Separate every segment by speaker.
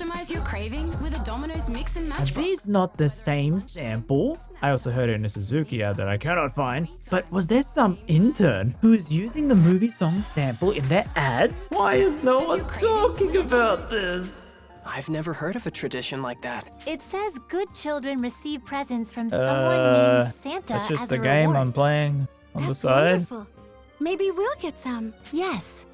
Speaker 1: Customize your craving with a Domino's mix and match
Speaker 2: Are
Speaker 1: box.
Speaker 2: these not the same sample? I also heard it in a Suzuki ad that I cannot find. But was there some intern who is using the movie song sample in their ads? Why is no one talking about this?
Speaker 3: I've never heard of a tradition like that.
Speaker 4: It says good children receive presents from someone named Santa
Speaker 2: That's just
Speaker 4: as
Speaker 2: the
Speaker 4: a
Speaker 2: game
Speaker 4: reward.
Speaker 2: I'm playing on the
Speaker 4: That's
Speaker 2: side.
Speaker 4: wonderful. Maybe we'll get some. Yes.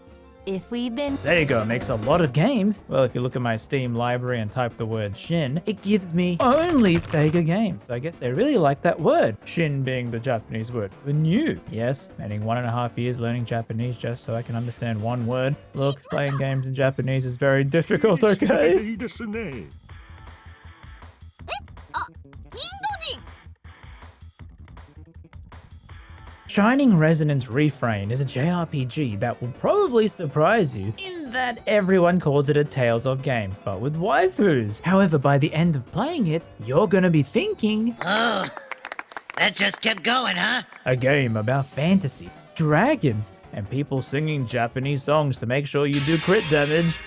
Speaker 4: If we've been...
Speaker 2: Sega makes a lot of games. Well, if you look at my Steam library and type the word Shin, it gives me only Sega games. So I guess they really like that word. Shin being the Japanese word for new. Yes, spending 1.5 years learning Japanese just so I can understand one word. Look, playing games in Japanese is very difficult, okay? Shining Resonance Refrain is a JRPG that will probably surprise you in that everyone calls it a Tales of game, but with waifus. However, by the end of playing it, you're gonna be thinking,
Speaker 5: Oh, that just kept going, huh?
Speaker 2: a game about fantasy, dragons, and people singing Japanese songs to make sure you do crit damage.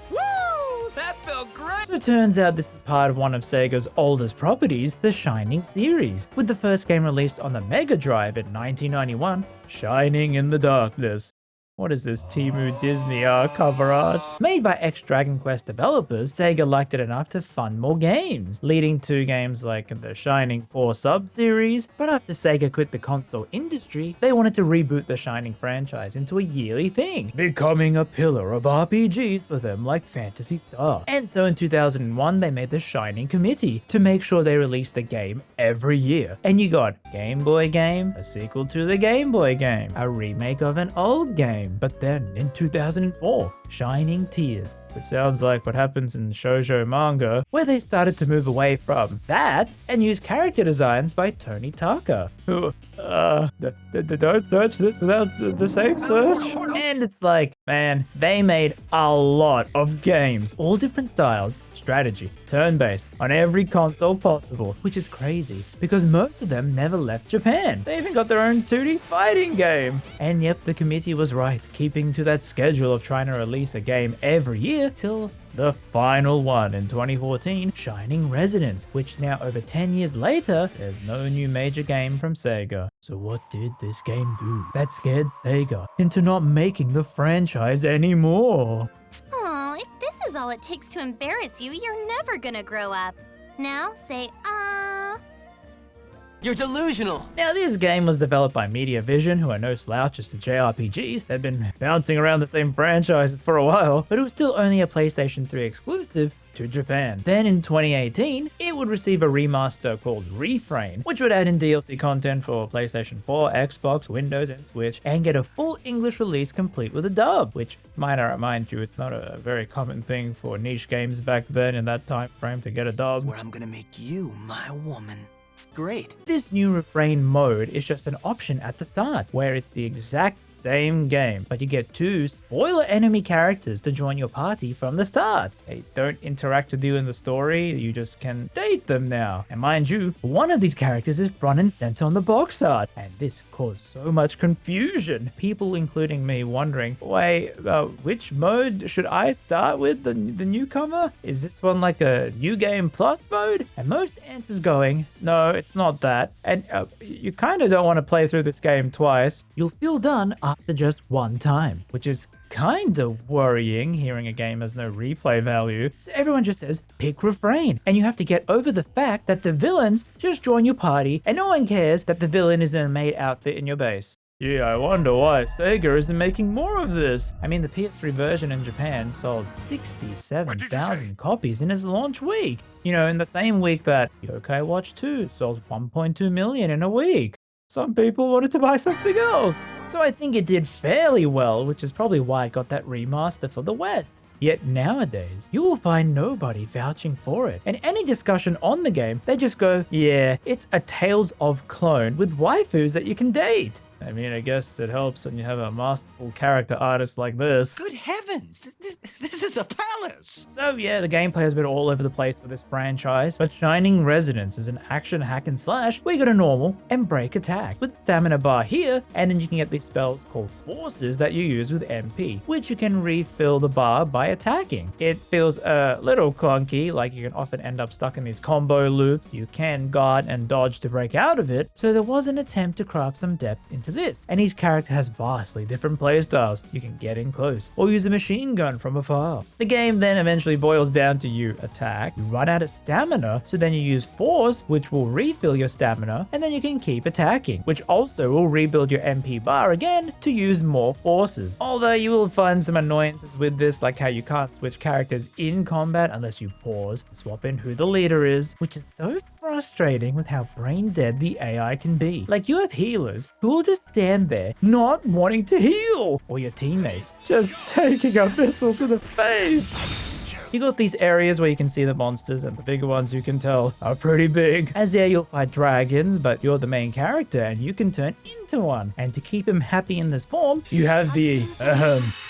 Speaker 3: Woo! That felt great!
Speaker 2: So it turns out this is part of one of Sega's oldest properties, the Shining series, with the first game released on the Mega Drive in 1991, Shining in the Darkness. What is this Temu Disney cover art? Made by ex-Dragon Quest developers, Sega liked it enough to fund more games, leading to games like the Shining 4 sub-series, but after Sega quit the console industry, they wanted to reboot the Shining franchise into a yearly thing, becoming a pillar of RPGs for them like Phantasy Star. And so in 2001, they made the Shining Committee to make sure they released a game every year. And you got Game Boy game, a sequel to the Game Boy game, a remake of an old game. But then, in 2004, Shining Tears, which sounds like what happens in shoujo manga, where they started to move away from that and use character designs by Tony Taka, who, don't search this without the safe search. And it's like, man, they made a lot of games, all different styles, strategy, turn-based, on every console possible, which is crazy, because most of them never left Japan. They even got their own 2D fighting game. And yep, the committee was right, keeping to that schedule of trying to release a game every year till the final one in 2014, Shining Resonance, which now over 10 years later, there's no new major game from Sega. So what did this game do that scared Sega into not making the franchise anymore?
Speaker 4: Oh, if this is all it takes to embarrass you, you're never gonna grow up. Now say,
Speaker 3: You're delusional!
Speaker 2: Now, this game was developed by Media Vision, who are no slouches to JRPGs. They've been bouncing around the same franchises for a while, but it was still only a PlayStation 3 exclusive to Japan. Then in 2018, it would receive a remaster called Refrain, which would add in DLC content for PlayStation 4, Xbox, Windows, and Switch, and get a full English release complete with a dub, which, might I remind you, it's not a very common thing for niche games back then in that time frame to get a dub.
Speaker 3: Where I'm gonna make you my woman. Great.
Speaker 2: This new Refrain mode is just an option at the start, where it's the exact same game, but you get 2 spoiler enemy characters to join your party from the start. They don't interact with you in the story, you just can date them now. And mind you, one of these characters is front and center on the box art, and this caused so much confusion. People, including me, wondering, wait, which mode should I start with, the newcomer? Is this one like a New Game Plus mode? And most answers going, no, it's not that. And you kind of don't want to play through this game twice. You'll feel done after just one time, which is kind of worrying, hearing a game has no replay value. So everyone just says, pick Refrain, and you have to get over the fact that the villains just join your party, and no one cares that the villain is in a maid outfit in your base. Yeah, I wonder why Sega isn't making more of this. I mean, the PS3 version in Japan sold 67,000 copies in its launch week. You know, in the same week that Yokai Watch 2 sold 1.2 million in a week. Some people wanted to buy something else. So I think it did fairly well, which is probably why it got that remaster for the West. Yet nowadays, you will find nobody vouching for it. And any discussion on the game, they just go, yeah, it's a Tales of clone with waifus that you can date. I mean, I guess it helps when you have a masterful character artist like this.
Speaker 6: Good heavens, this is a palace!
Speaker 2: So yeah, the gameplay has been all over the place for this franchise, but Shining Resonance is an action hack and slash where you got a normal and break attack with stamina bar here, and then you can get these spells called forces that you use with MP, which you can refill the bar by attacking. It feels a little clunky, like you can often end up stuck in these combo loops. You can guard and dodge to break out of it, so there was an attempt to craft some depth into this, and each character has vastly different playstyles. You can get in close or use a machine gun from afar. The game then eventually boils down to you attack, you run out of stamina, so then you use force, which will refill your stamina, and then you can keep attacking, which also will rebuild your MP bar again to use more forces. Although you will find some annoyances with this, like how you can't switch characters in combat unless you pause, swap in who the leader is, which is so frustrating with how brain dead the AI can be. Like, you have healers who will just stand there not wanting to heal, or your teammates just taking a missile to the face. You got these areas where you can see the monsters, and the bigger ones you can tell are pretty big. As there you'll fight dragons, but you're the main character and you can turn into one. And to keep him happy in this form, you have the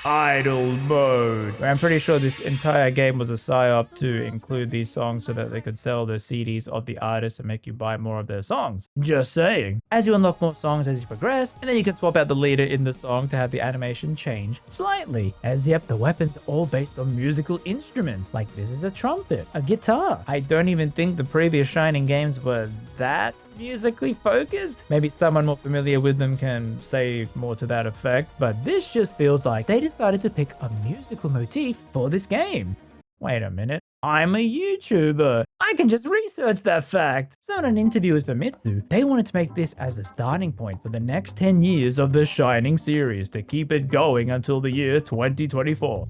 Speaker 2: idle mode, where I'm pretty sure this entire game was a psyop to include these songs so that they could sell the CDs of the artists and make you buy more of their songs. Just saying. As you unlock more songs as you progress, and then you can swap out the leader in the song to have the animation change slightly. As yep, the weapons are all based on musical instruments. Like this is a trumpet, a guitar. I don't even think the previous Shining games were that musically focused. Maybe someone more familiar with them can say more to that effect, but this just feels like they decided to pick a musical motif for this game. Wait a minute. I'm a YouTuber. I can just research that fact. So in an interview with Famitsu, they wanted to make this as the starting point for the next 10 years of the Shining series to keep it going until the year 2024.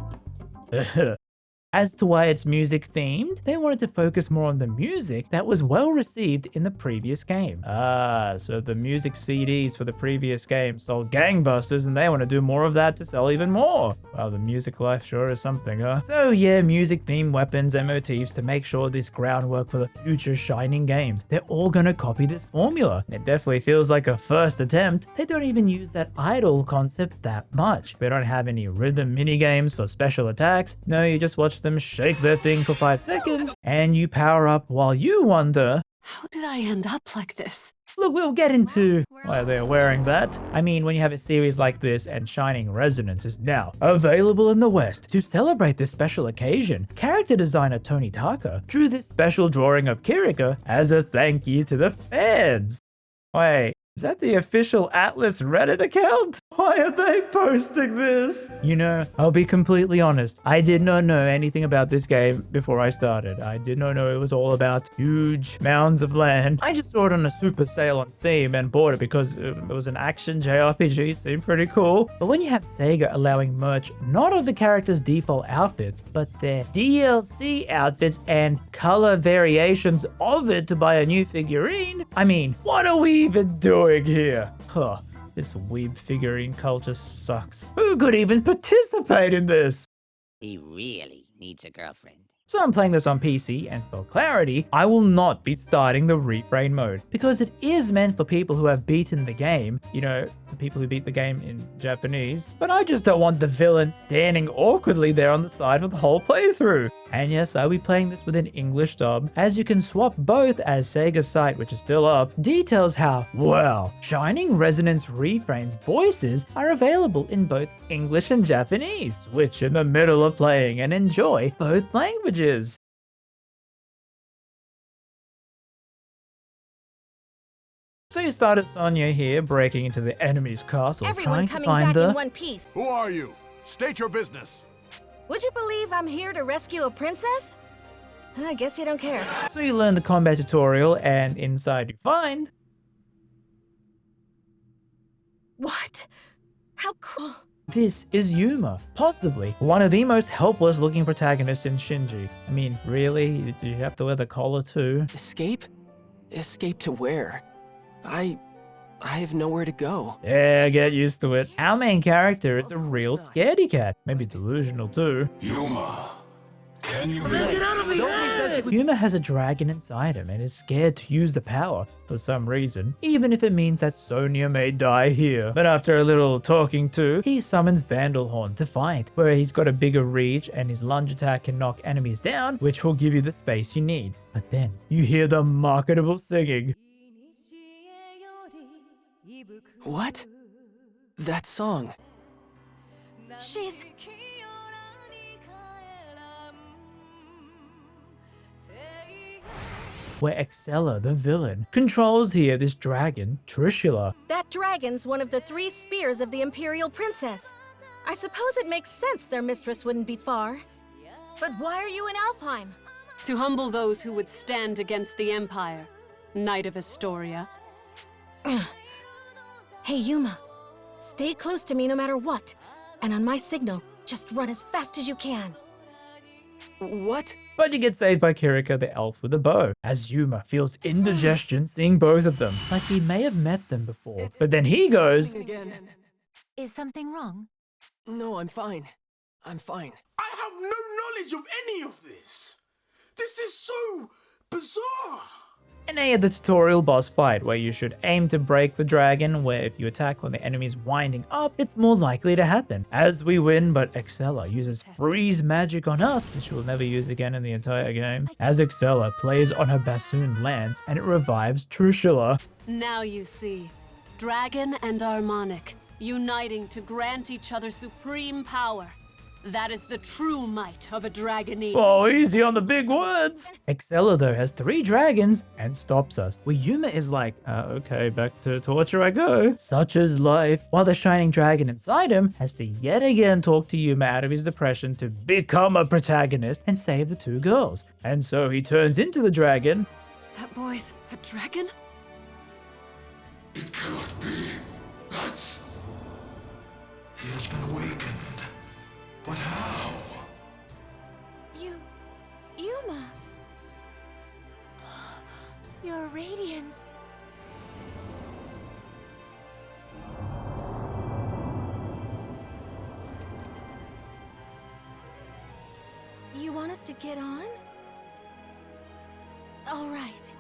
Speaker 2: As to why it's music themed, they wanted to focus more on the music that was well received in the previous game. So the music CDs for the previous game sold gangbusters and they want to do more of that to sell even more. Well, the music life sure is something, huh? So yeah, music themed weapons and motifs to make sure this groundwork for the future Shining games. They're all gonna copy this formula. It definitely feels like a first attempt. They don't even use that idle concept that much. They don't have any rhythm mini games for special attacks. No, you just watch them shake their thing for 5 seconds and you power up while you wonder,
Speaker 7: how did I end up like this?
Speaker 2: Look, we'll get into why they're wearing that. I mean, when you have a series like this, and Shining Resonance is now available in the West, to celebrate this special occasion, character designer Tony Taka drew this special drawing of Kirika as a thank you to the fans. Wait, is that the official Atlas Reddit account? Why are they posting this? You know, I'll be completely honest. I did not know anything about this game before I started. I did not know it was all about huge mounds of land. I just saw it on a super sale on Steam and bought it because it was an action JRPG. It seemed pretty cool. But when you have Sega allowing merch not of the characters' default outfits, but their DLC outfits and color variations of it to buy a new figurine, I mean, what are we even doing here? Huh. This weeb figurine culture sucks. Who could even participate in this?
Speaker 5: He really needs a girlfriend.
Speaker 2: So I'm playing this on PC, and for clarity, I will not be starting the refrain mode, because it is meant for people who have beaten the game, you know, the people who beat the game in Japanese, but I just don't want the villain standing awkwardly there on the side of the whole playthrough. And yes, I'll be playing this with an English dub, as you can swap both, as Sega's site, which is still up, details how, well, Shining Resonance Refrain's voices are available in both English and Japanese. Switch in the middle of playing and enjoy both languages. So you started Sonya here, breaking into the enemy's castle,
Speaker 8: Everyone
Speaker 2: trying to
Speaker 8: coming
Speaker 2: find
Speaker 8: back
Speaker 2: the...
Speaker 8: in one piece.
Speaker 9: Who are you? State your business.
Speaker 8: Would you believe I'm here to rescue a princess? I guess you don't care.
Speaker 2: So you learn the combat tutorial, and inside you find...
Speaker 8: What? How cool.
Speaker 2: This is Yuma, possibly one of the most helpless looking protagonists in Shinji. I mean, really? Do you have to wear the collar too?
Speaker 3: Escape? Escape to where? I have nowhere to go.
Speaker 2: Yeah, get used to it. Our main character is a real scaredy cat. Maybe delusional too.
Speaker 9: Yuma,
Speaker 2: Yuma has a dragon inside him and is scared to use the power for some reason, even if it means that Sonia may die here. But after a little talking to, he summons Vandalhorn to fight, where he's got a bigger reach and his lunge attack can knock enemies down, which will give you the space you need. But then you hear the marketable singing.
Speaker 3: What? That song.
Speaker 8: She's...
Speaker 2: Where Excella, the villain, controls here this dragon, Trishula.
Speaker 8: That dragon's one of the 3 spears of the Imperial Princess. I suppose it makes sense their mistress wouldn't be far. But why are you in Alfheim?
Speaker 7: To humble those who would stand against the Empire. Knight of Astoria.
Speaker 8: Hey, Yuma. Stay close to me no matter what. And on my signal, just run as fast as you can.
Speaker 3: What?
Speaker 2: But you get saved by Kirika, the elf with a bow, as Yuma feels indigestion seeing both of them, like he may have met them before. But then he goes,
Speaker 3: Again.
Speaker 8: Is something wrong?
Speaker 3: No, I'm fine. I'm fine.
Speaker 9: I have no knowledge of any of this. This is so bizarre.
Speaker 2: and they had the tutorial boss fight where you should aim to break the dragon, where if you attack when the enemy's winding up, it's more likely to happen. As we win, but Excella uses freeze magic on us, which we'll never use again in the entire game. As Excella plays on her bassoon lands and it revives Trishula.
Speaker 7: Now you see, Dragon and Harmonic, uniting to grant each other supreme power. That is the true might of a dragonese.
Speaker 2: Oh, easy on the big words. Excella, though, has 3 dragons and stops us. Where Yuma is like, okay, back to torture I go. Such is life. While the shining dragon inside him has to yet again talk to Yuma out of his depression to become a protagonist and save the 2 girls. And so he turns into the dragon.
Speaker 7: That boy's a dragon?
Speaker 9: It cannot be. That's... He has been awakened. But how?
Speaker 8: Yuma. Your radiance. You want us to get on? All right.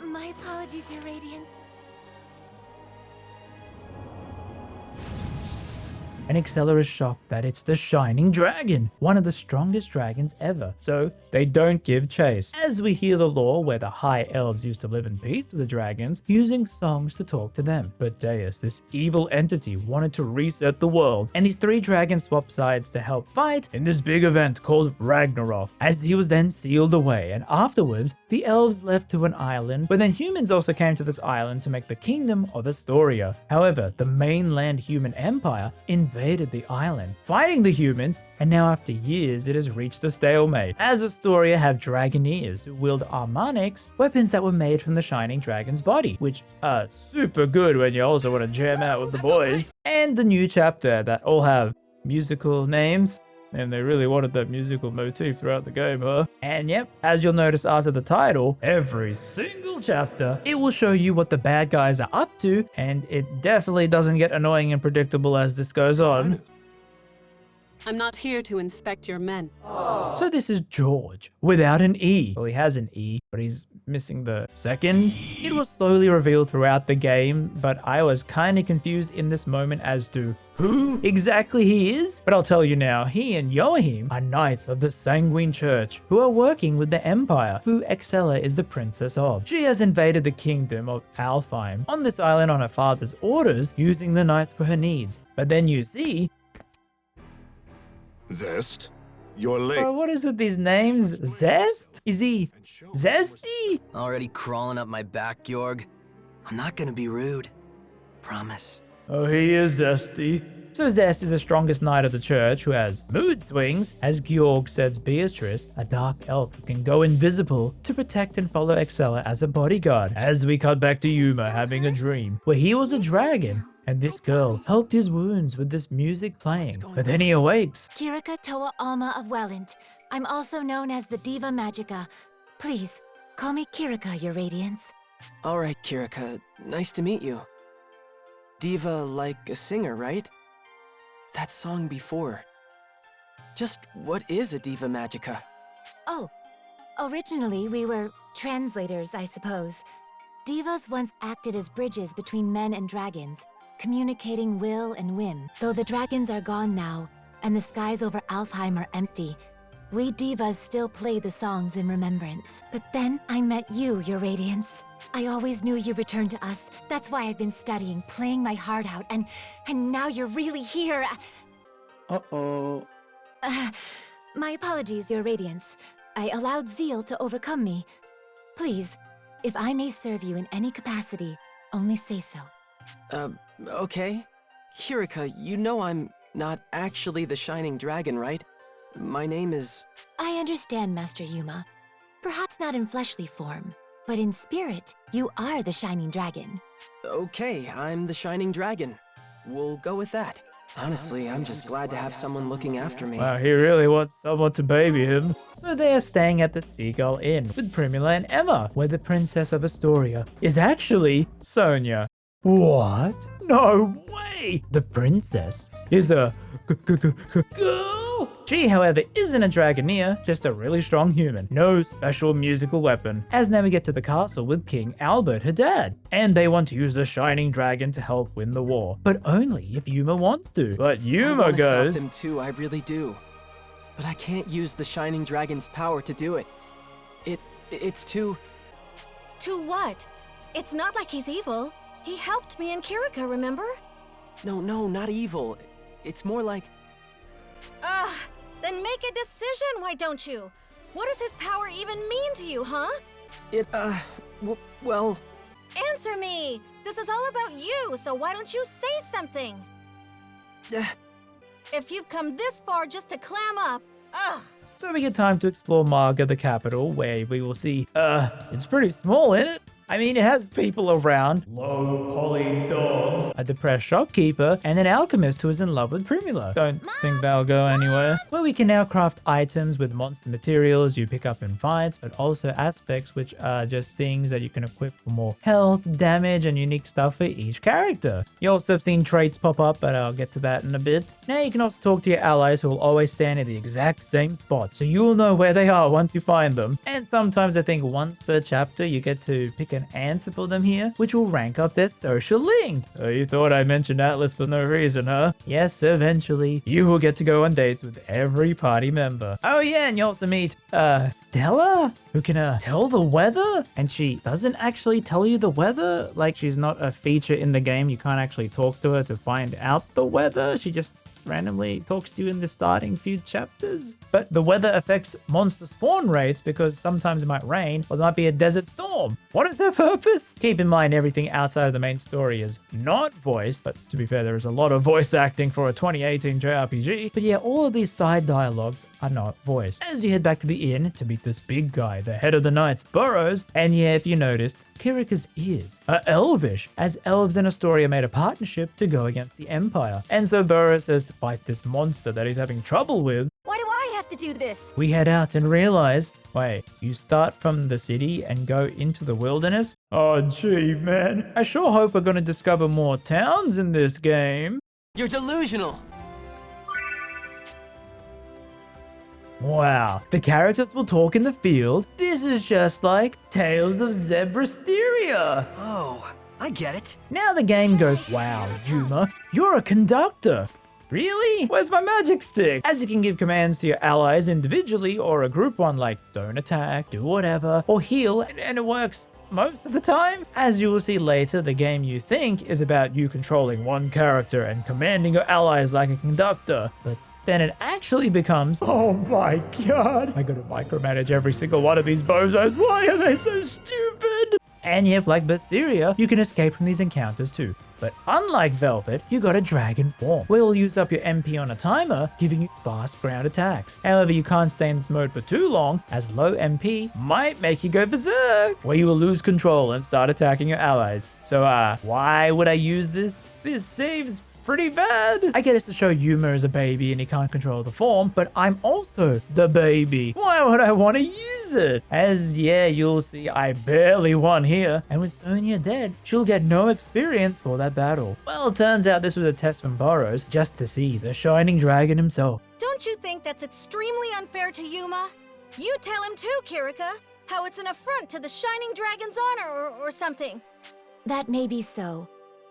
Speaker 8: My apologies, Your Radiance.
Speaker 2: And Excella is shocked that it's the Shining Dragon, one of the strongest dragons ever, so they don't give chase. As we hear the lore where the High Elves used to live in peace with the dragons, using songs to talk to them. But Deus, this evil entity, wanted to reset the world, and these 3 dragons swap sides to help fight in this big event called Ragnarok, as he was then sealed away, and afterwards, the elves left to an island, but then humans also came to this island to make the kingdom of Astoria. However, the mainland human empire invaded the island, fighting the humans, and now after years it has reached a stalemate, as Astoria have Dragoneers who wield Harmonics, weapons that were made from the Shining Dragon's body, which are super good when you also want to jam out with the boys. And the new chapter that all have musical names, and they really wanted that musical motif throughout the game, huh? And yep, as you'll notice after the title, every single chapter, it will show you what the bad guys are up to, and it definitely doesn't get annoying and predictable as this goes on.
Speaker 7: I'm not here to inspect your men.
Speaker 2: So this is George, without an E. Well, he has an E, but he's missing the second. It was slowly revealed throughout the game, but I was kind of confused in this moment as to who exactly he is. But I'll tell you now, he and Joachim are knights of the Sanguine Church who are working with the Empire, who Excella is the princess of. She has invaded the kingdom of Alfheim on this island on her father's orders, using the knights for her needs. But then you see...
Speaker 9: Zest, you're late.
Speaker 2: Oh, what is with these names? Zest? Is he Zesty?
Speaker 10: Already crawling up my back, Georg. I'm not gonna be rude. Promise.
Speaker 2: Oh, he is Zesty. So Zest is the strongest knight of the church who has mood swings, as Georg sets Beatrice, a dark elf who can go invisible, to protect and follow Excella as a bodyguard. As we cut back to Yuma having a dream, where he was a dragon, and this girl helped his wounds with this music playing. But then he awakes.
Speaker 8: Kirika Toa Alma of Welland. I'm also known as the Diva Magica. Please, call me Kirika, Your Radiance.
Speaker 3: All right, Kirika. Nice to meet you. Diva like a singer, right? That song before. Just what is a Diva Magica?
Speaker 11: Oh, originally we were translators, I suppose. Divas once acted as bridges between men and dragons, communicating will and whim. Though the dragons are gone now, and the skies over Alfheim are empty, we divas still play the songs in remembrance. But then I met you, Your Radiance. I always knew you returned to us. That's why I've been studying, playing my heart out, and now you're really here.
Speaker 12: Uh-oh.
Speaker 11: My apologies, Your Radiance. I allowed zeal to overcome me. Please, if I may serve you in any capacity, only say so.
Speaker 3: Okay. Kirika, you know I'm not actually the Shining Dragon, right? My name is...
Speaker 11: I understand, Master Yuma. Perhaps not in fleshly form, but in spirit, you are the Shining Dragon.
Speaker 3: Okay, I'm the Shining Dragon. We'll go with that. Honestly, I'm just glad to have someone looking after me.
Speaker 2: Wow, he really wants someone to baby him. So they are staying at the Seagull Inn with Primula and Emma, where the Princess of Astoria is actually Sonia. What? No way! The princess is a girl! She, however, isn't a Dragoneer, just a really strong human. No special musical weapon. As now we get to the castle with King Albert, her dad. And they want to use the Shining Dragon to help win the war. But only if Yuma wants to. But Yuma
Speaker 3: I want to
Speaker 2: goes...
Speaker 3: stop them too, I really do. But I can't use the Shining Dragon's power to do it. It's too...
Speaker 8: To what? It's not like he's evil. He helped me and Kirika, remember?
Speaker 3: No, not evil. It's more like...
Speaker 8: Ugh, then make a decision, why don't you? What does his power even mean to you, huh?
Speaker 3: Well...
Speaker 8: Answer me! This is all about you, so why don't you say something? If you've come this far just to clam up, ugh!
Speaker 2: So we get time to explore Marga, the capital, where we will see, it's pretty small, isn't it? I mean, it has people around, low-poly dogs, a depressed shopkeeper, and an alchemist who is in love with Primula. Don't think they'll go anywhere. Where we can now craft items with monster materials you pick up in fights, but also aspects which are just things that you can equip for more health, damage, and unique stuff for each character. You also have seen traits pop up, but I'll get to that in a bit. Now you can also talk to your allies who will always stand at the exact same spot, so you'll know where they are once you find them. And sometimes I think once per chapter you get to pick an answer for them here, which will rank up their social link. Oh, you thought I mentioned Atlas for no reason, huh? Yes, eventually, you will get to go on dates with every party member. Oh yeah, and you also meet, Stella? Who can, tell the weather? And she doesn't actually tell you the weather? Like, she's not a feature in the game. You can't actually talk to her to find out the weather. She just randomly talks to you in the starting few chapters. But the weather affects monster spawn rates because sometimes it might rain or there might be a desert storm. What is their purpose? Keep in mind everything outside of the main story is not voiced, but to be fair, there is a lot of voice acting for a 2018 JRPG. But yeah, all of these side dialogues are not voiced. As you head back to the inn to meet this big guy, the head of the Knights, Burrows, and yeah, if you noticed, Kirika's ears are elvish, as elves in Astoria made a partnership to go against the Empire. And so Burrows says to fight this monster that he's having trouble with.
Speaker 8: Why do I have to do this?
Speaker 2: We head out and realize, wait, you start from the city and go into the wilderness? Oh gee, man. I sure hope we're gonna discover more towns in this game.
Speaker 3: You're delusional!
Speaker 2: Wow, the characters will talk in the field. This is just like Tales of Berseria.
Speaker 10: Oh, I get it.
Speaker 2: Now the game goes, wow, Yuma, you're a conductor. Really? Where's my magic stick? As you can give commands to your allies individually or a group one like don't attack, do whatever, or heal, and it works most of the time. As you will see later, the game you think is about you controlling one character and commanding your allies like a conductor, but then it actually becomes, oh my god, I gotta micromanage every single one of these bozos. Why are they so stupid? And yet, like Berseria, you can escape from these encounters too. But unlike Velvet, you got a dragon form, where you'll use up your MP on a timer, giving you fast ground attacks. However, you can't stay in this mode for too long, as low MP might make you go berserk, where you will lose control and start attacking your allies. So, why would I use this? This seems pretty bad. I get it's to show Yuma as a baby and he can't control the form, but I'm also the baby. Why would I want to use it? As yeah, you'll see I barely won here, and with Sonia dead, she'll get no experience for that battle. Well, it turns out this was a test from Burrows just to see the Shining Dragon himself.
Speaker 8: Don't Don't you think that's extremely unfair to Yuma? You tell him too, Kirika, how it's an affront to the Shining Dragon's honor or something.
Speaker 11: That may be so,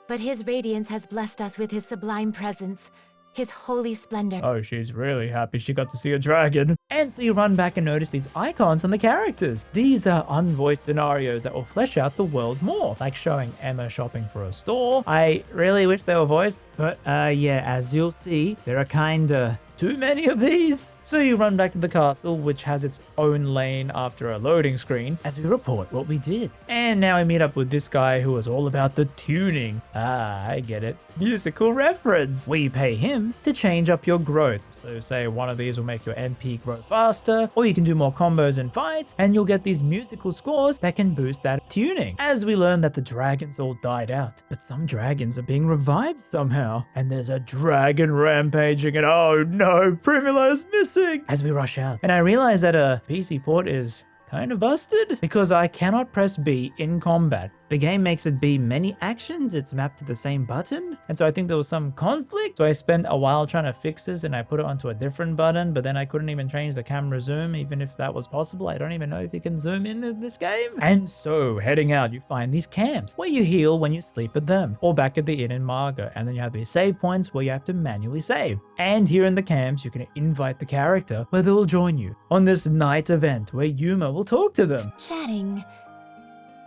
Speaker 11: but his radiance has blessed us with his sublime presence, his holy splendor.
Speaker 2: Oh, she's really happy she got to see a dragon. And so you run back and notice these icons on the characters. These are unvoiced scenarios that will flesh out the world more, like showing Emma shopping for a store. I really wish they were voiced, but yeah, as you'll see, there are kinda too many of these. So you run back to the castle, which has its own lane after a loading screen, as we report what we did. And now we meet up with this guy who was all about the tuning. Ah, I get it. Musical reference. We pay him to change up your growth. So say one of these will make your MP grow faster, or you can do more combos and fights, and you'll get these musical scores that can boost that tuning. As we learn that the dragons all died out, but some dragons are being revived somehow, and there's a dragon rampaging, and oh no, Primula is missing! As we rush out, and I realize that a PC port is kind of busted because I cannot press B in combat. The game makes it be many actions, it's mapped to the same button, and so I think there was some conflict. So I spent a while trying to fix this and I put it onto a different button, but then I couldn't even change the camera zoom, even if that was possible. I don't even know if you can zoom in this game. And so heading out, you find these camps where you heal when you sleep at them, or back at the inn in Marga, and then you have these save points where you have to manually save. And here in the camps, you can invite the character where they will join you on this night event where Yuma will talk to them.
Speaker 11: Chatting.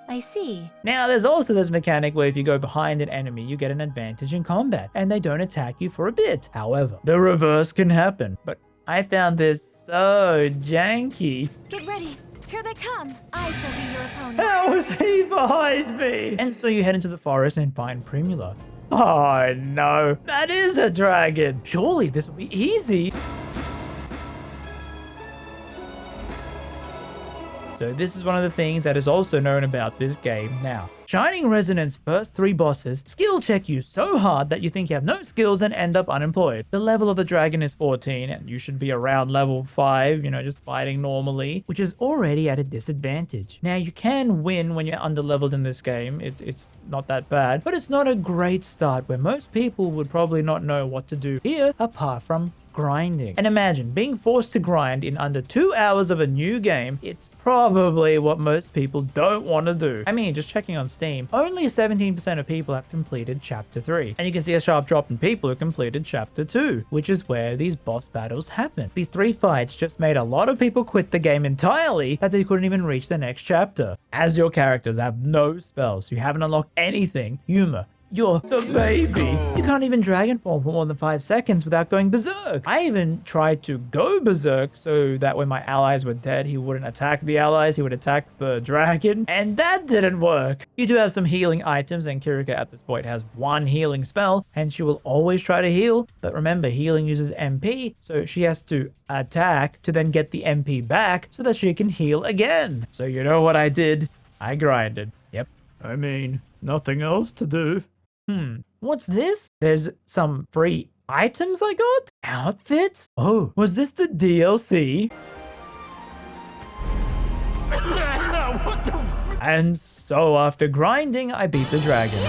Speaker 11: I see.
Speaker 2: Now, there's also this mechanic where if you go behind an enemy, you get an advantage in combat, and they don't attack you for a bit. However, the reverse can happen, but I found this so janky.
Speaker 8: Get ready. Here they come. I shall be your opponent.
Speaker 2: How was he behind me? And so you head into the forest and find Primula. Oh no, that is a dragon. Surely this will be easy. So this is one of the things that is also known about this game now. Shining Resonance first 3 bosses skill check you so hard that you think you have no skills and end up unemployed. The level of the dragon is 14 and you should be around level 5, you know, just fighting normally, which is already at a disadvantage. Now you can win when you're underleveled in this game, it's not that bad, but it's not a great start where most people would probably not know what to do here apart from grinding. And imagine being forced to grind in under 2 hours of a new game. It's probably what most people don't want to do. I mean, just checking on Steam, only 17% of people have completed Chapter 3. And you can see a sharp drop in people who completed Chapter 2, which is where these boss battles happen. These 3 fights just made a lot of people quit the game entirely that they couldn't even reach the next chapter. As your characters have no spells, you haven't unlocked anything, Yuma, you're the baby. You can't even dragon form for more than 5 seconds without going berserk. I even tried to go berserk so that when my allies were dead, he wouldn't attack the allies, he would attack the dragon, and that didn't work. You do have some healing items, and Kirika at this point has 1 healing spell, and she will always try to heal, but remember, healing uses MP, so she has to attack to then get the MP back so that she can heal again. So you know what I did? I grinded. Yep. I mean, nothing else to do. What's this? There's some free items I got? Outfits? Oh, was this the DLC? And so after grinding, I beat the dragon.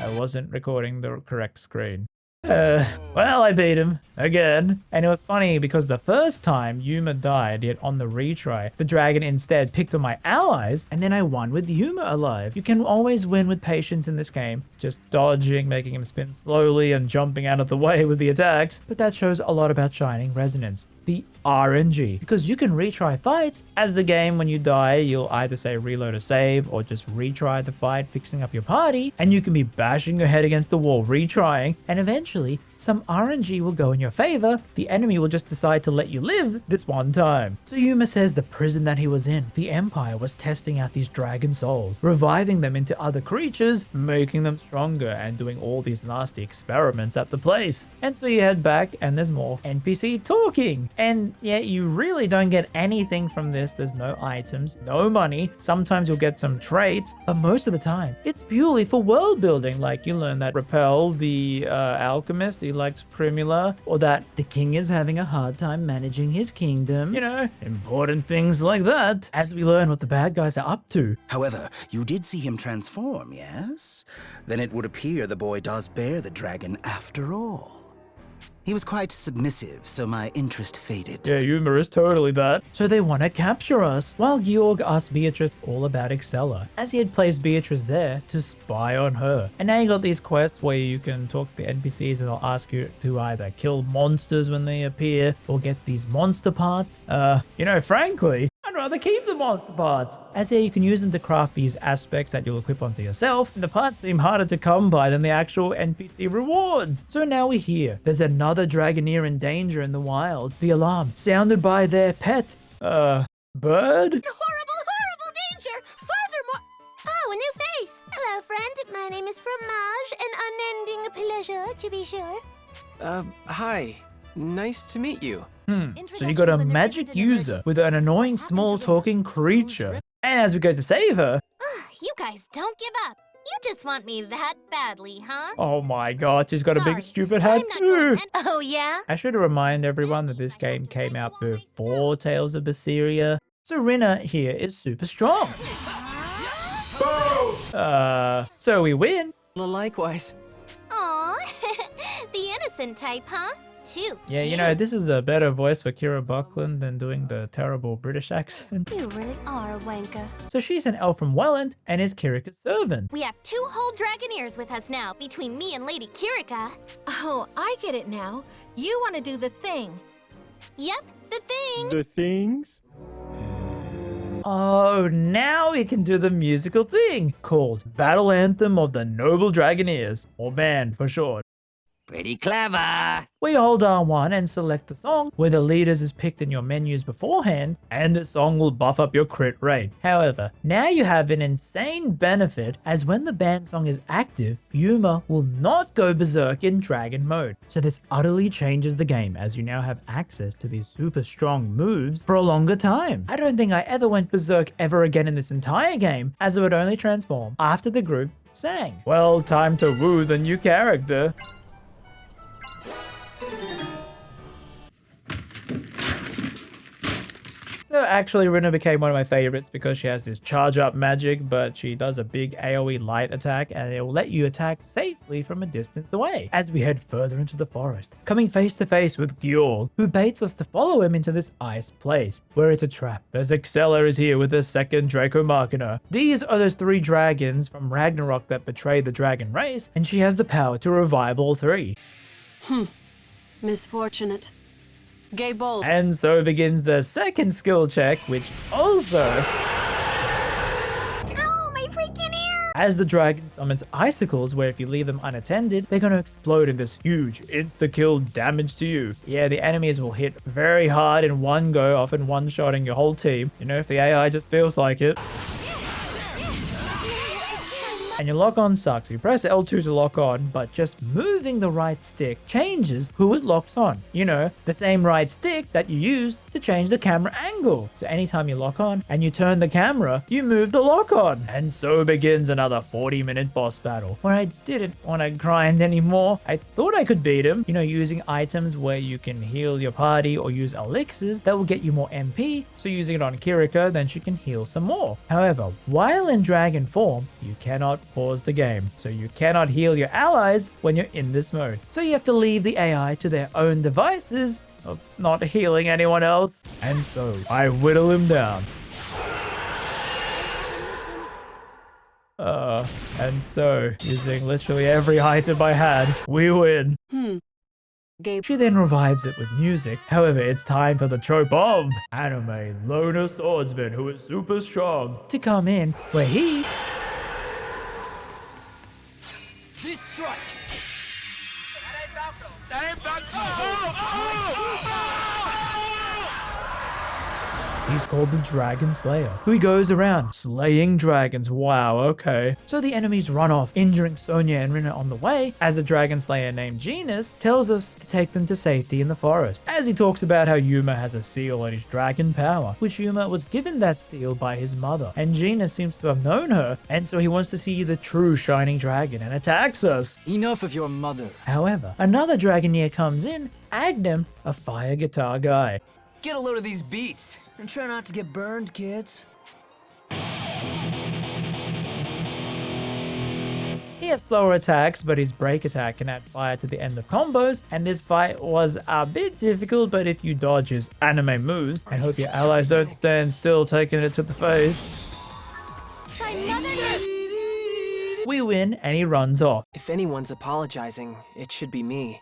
Speaker 2: I wasn't recording the correct screen. Well, I beat him again. And it was funny because the first time Yuma died, yet on the retry, the dragon instead picked on my allies, and then I won with Yuma alive. You can always win with patience in this game, just dodging, making him spin slowly, and jumping out of the way with the attacks. But that shows a lot about Shining Resonance. The RNG, because you can retry fights. As the game, when you die, you'll either say reload or save, or just retry the fight, fixing up your party, and you can be bashing your head against the wall, retrying, and eventually some RNG will go in your favor. The enemy will just decide to let you live this one time. So Yuma says the prison that he was in, the Empire was testing out these dragon souls, reviving them into other creatures, making them stronger, and doing all these nasty experiments at the place. And so you head back and there's more NPC talking. And yeah, you really don't get anything from this. There's no items, no money. Sometimes you'll get some traits, but most of the time it's purely for world building. Like you learn that Repel, the alchemist, he likes Primula, or that the king is having a hard time managing his kingdom. You know, important things like that, as we learn what the bad guys are up to.
Speaker 13: However, you did see him transform, yes? Then it would appear the boy does bear the dragon after all. He was quite submissive, so my interest faded.
Speaker 2: Yeah, Yuma is totally that. So they want to capture us, while Georg asked Beatrice all about Excella, as he had placed Beatrice there to spy on her. And now you got these quests where you can talk to the NPCs and they'll ask you to either kill monsters when they appear, or get these monster parts. Frankly, I'd rather keep the monster parts, as here you can use them to craft these aspects that you'll equip onto yourself, and the parts seem harder to come by than the actual NPC rewards. So now we're here. There's another Dragoneer in danger in the wild. The alarm, sounded by their pet, bird?
Speaker 8: Horrible danger! Furthermore...
Speaker 4: Oh, a new face! Hello, friend. My name is Fromage, an unending pleasure, to be sure.
Speaker 3: Hi. Nice to meet you.
Speaker 2: So you got a magic user with an annoying small talking creature. And as we go to save her...
Speaker 4: You guys don't give up. You just want me that badly, huh?
Speaker 2: Oh my god, she's got a big
Speaker 4: Sorry,
Speaker 2: stupid head too!
Speaker 4: Oh, yeah?
Speaker 2: I should remind everyone that this game came out before Tales of Berseria. So Rinna here is super strong. So we win.
Speaker 3: Likewise.
Speaker 4: Aw, the innocent type, huh? Too
Speaker 2: Yeah,
Speaker 4: cute.
Speaker 2: this is a better voice for Kira Buckland than doing the terrible British accent.
Speaker 4: You really are a wanker.
Speaker 2: So she's an elf from Welland and is Kirika's servant.
Speaker 4: We have 2 whole Dragoneers with us now, between me and Lady Kirika.
Speaker 8: Oh, I get it now. You want to do the thing.
Speaker 4: Yep, the thing.
Speaker 2: The things? Oh, now we can do the musical thing called Battle Anthem of the Noble Dragoneers, or band for short.
Speaker 5: Pretty clever.
Speaker 2: We hold R1 and select the song, where the leaders is picked in your menus beforehand, and the song will buff up your crit rate. However, now you have an insane benefit, as when the band song is active, Yuma will not go berserk in dragon mode. So this utterly changes the game, as you now have access to these super strong moves for a longer time. I don't think I ever went berserk ever again in this entire game, as it would only transform after the group sang. Well, time to woo the new character. So actually, Rinna became one of my favorites because she has this charge up magic, but she does a big AoE light attack and it will let you attack safely from a distance away as we head further into the forest, coming face to face with Georg, who baits us to follow him into this ice place, where it's a trap, as Excella is here with the second Draco Machina. These are those 3 dragons from Ragnarok that betray the dragon race, and she has the power to revive all 3.
Speaker 7: Misfortunate. Gay bold.
Speaker 2: And so begins the second skill check, which also...
Speaker 4: Ow, my freaking ear!
Speaker 2: As the dragon summons icicles, where if you leave them unattended, they're going to explode in this huge insta-kill damage to you. Yeah, the enemies will hit very hard in one go, often one-shotting your whole team. If the AI just feels like it. And your lock-on sucks. You press L2 to lock on, but just moving the right stick changes who it locks on. The same right stick that you use to change the camera angle. So anytime you lock on and you turn the camera, you move the lock on. And so begins another 40-minute boss battle, where I didn't want to grind anymore. I thought I could beat him, using items where you can heal your party or use elixirs that will get you more MP. So using it on Kirika, then she can heal some more. However, while in dragon form, you cannot pause the game, so you cannot heal your allies when you're in this mode. So you have to leave the AI to their own devices of not healing anyone else. And so I whittle him down. And so, using literally every item I had, we win. She then revives it with music. However, it's time for the trope of anime loner swordsman who is super strong to come in, where he...
Speaker 9: This strike! That ain't Falco!
Speaker 2: He's called the Dragon Slayer, who goes around slaying dragons. Wow, okay. So the enemies run off, injuring Sonia and Rinna on the way, as the Dragon Slayer named Genus tells us to take them to safety in the forest, as he talks about how Yuma has a seal on his dragon power, which Yuma was given that seal by his mother, and Genus seems to have known her, and so he wants to see the true shining dragon and attacks us.
Speaker 3: Enough of your mother.
Speaker 2: However, another Dragoneer comes in, Agnem, a fire guitar guy.
Speaker 10: Get a load of these beats, and try not to get burned, kids.
Speaker 2: He has slower attacks, but his break attack can add fire to the end of combos, and this fight was a bit difficult, but if you dodge his anime moves, and hope your allies don't stand still taking it to the face, we win and he runs off.
Speaker 3: If anyone's apologizing, it should be me.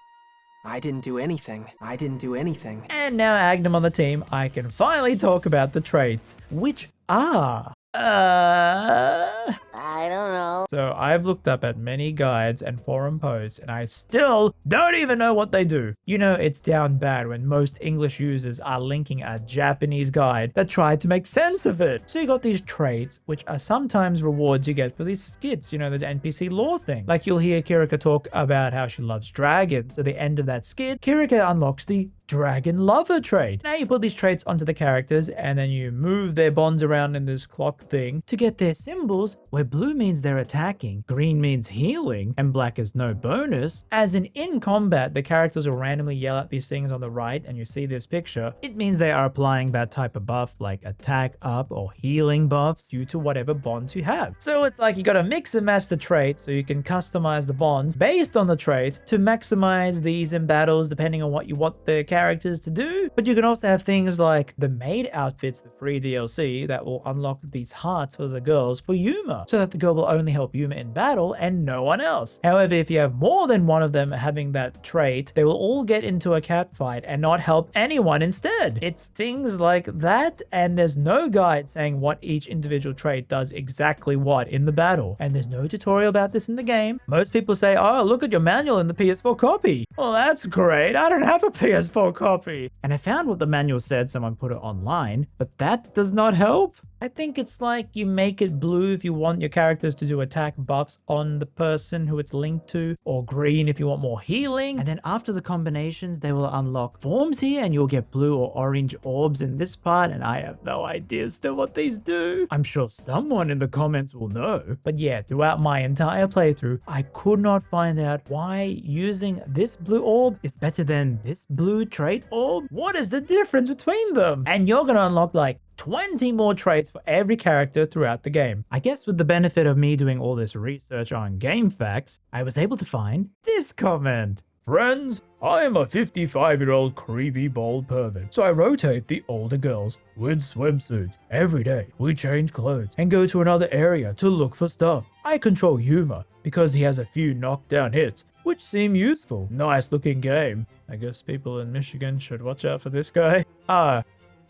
Speaker 3: I didn't do anything. I didn't do anything.
Speaker 2: And now Agnum on the team, I can finally talk about the traits, which are...
Speaker 5: I don't know.
Speaker 2: So I've looked up at many guides and forum posts and I still don't even know what they do. You know, it's down bad when most English users are linking a Japanese guide that tried to make sense of it. So you got these traits, which are sometimes rewards you get for these skits, you know, there's NPC lore thing. Like you'll hear Kirika talk about how she loves dragons. So at the end of that skit, Kirika unlocks the Dragon Lover trait. Now you put these traits onto the characters and then you move their bonds around in this clock thing to get their symbols, where blue means they're attacking, green means healing, and black is no bonus. As in combat, the characters will randomly yell at these things on the right and you see this picture. It means they are applying that type of buff like attack up or healing buffs due to whatever bonds you have. So it's like you gotta mix and match the traits so you can customize the bonds based on the traits to maximize these in battles depending on what you want the characters to do. But you can also have things like the maid outfits, the free DLC that will unlock these hearts for the girls for Yuma, so that the girl will only help Yuma in battle and no one else. However, if you have more than one of them having that trait, they will all get into a cat fight and not help anyone instead. It's things like that, and there's no guide saying what each individual trait does exactly what in the battle, and there's no tutorial about this in the game. Most people say, oh, look at your manual in the PS4 copy. Well, that's great. I don't have a PS4 copy. And I found what the manual said, someone put it online, but that does not help. I think it's like you make it blue if you want your characters to do attack buffs on the person who it's linked to, or green if you want more healing. And then after the combinations, they will unlock forms here and you'll get blue or orange orbs in this part. And I have no idea still what these do. I'm sure someone in the comments will know. But yeah, throughout my entire playthrough, I could not find out why using this blue orb is better than this blue trait orb. What is the difference between them? And you're gonna unlock like 20 more traits for every character throughout the game. I guess with the benefit of me doing all this research on game facts, I was able to find this comment. Friends, I am a 55-year-old creepy bald pervert, so I rotate the older girls with swimsuits. Every day, we change clothes and go to another area to look for stuff. I control Yuma because he has a few knockdown hits, which seem useful. Nice looking game. I guess people in Michigan should watch out for this guy.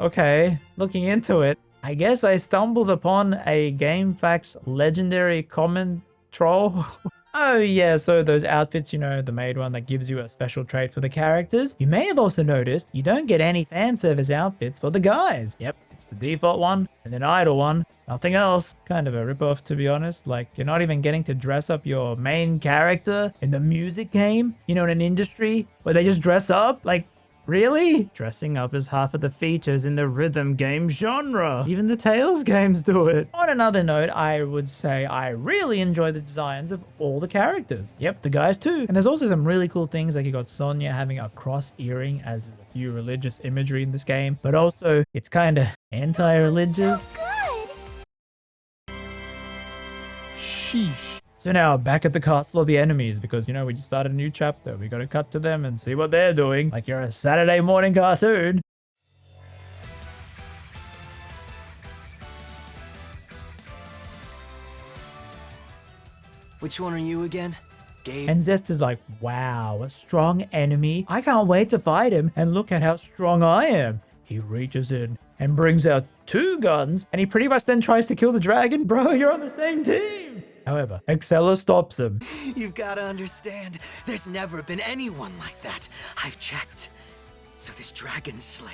Speaker 2: Okay, looking into it, I guess I stumbled upon a GameFAQs legendary comment troll. Oh yeah, so those outfits, you know, the maid one that gives you a special trait for the characters. You may have also noticed you don't get any fan service outfits for the guys. Yep, it's the default one and an idle one, nothing else. Kind of a ripoff, to be honest. Like, you're not even getting to dress up your main character in the music game, you know, in an industry where they just dress up. Like, really? Dressing up is half of the features in the rhythm game genre. Even the Tales games do it. On another note, I would say I really enjoy the designs of all the characters. Yep, the guys too. And there's also some really cool things, like you got Sonya having a cross earring, as a few religious imagery in this game, but also it's kind of anti-religious. Sheesh. So now, back at the castle of the enemies, because, you know, we just started a new chapter. We gotta cut to them and see what they're doing, like you're a Saturday morning cartoon.
Speaker 10: Which one are you again? Gabe?
Speaker 2: And Zest is like, wow, a strong enemy. I can't wait to fight him, and look at how strong I am. He reaches in and brings out 2 guns, and he pretty much then tries to kill the dragon. Bro, you're on the same team. However, Excella stops him.
Speaker 10: You've got to understand, there's never been anyone like that. I've checked. So this Dragon Slayer.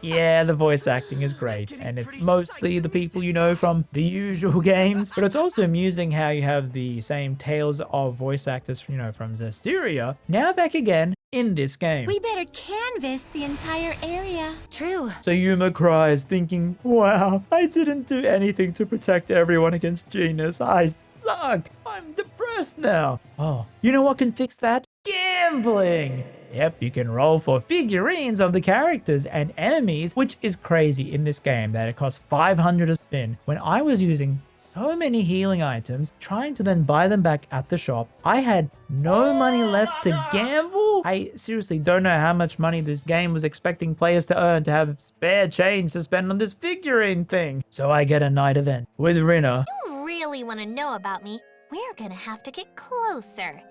Speaker 2: Yeah, the voice acting is great, and it's mostly the people you know from the usual games, but it's also amusing how you have the same tales of voice actors, you know, from Zestiria, now back again in this game.
Speaker 11: We better canvas the entire area. True.
Speaker 2: So Yuma cries, thinking, wow, I didn't do anything to protect everyone against Genius. I suck. I'm depressed now. Oh, you know what can fix that? Gambling. Yep, you can roll for figurines of the characters and enemies, which is crazy in this game that it costs 500 a spin. When I was using so many healing items, trying to then buy them back at the shop, I had no money left to gamble. I seriously don't know how much money this game was expecting players to earn to have spare change to spend on this figurine thing. So I get a night event with Rina.
Speaker 4: You really want to know about me? We're gonna have to get closer.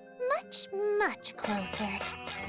Speaker 4: Much closer.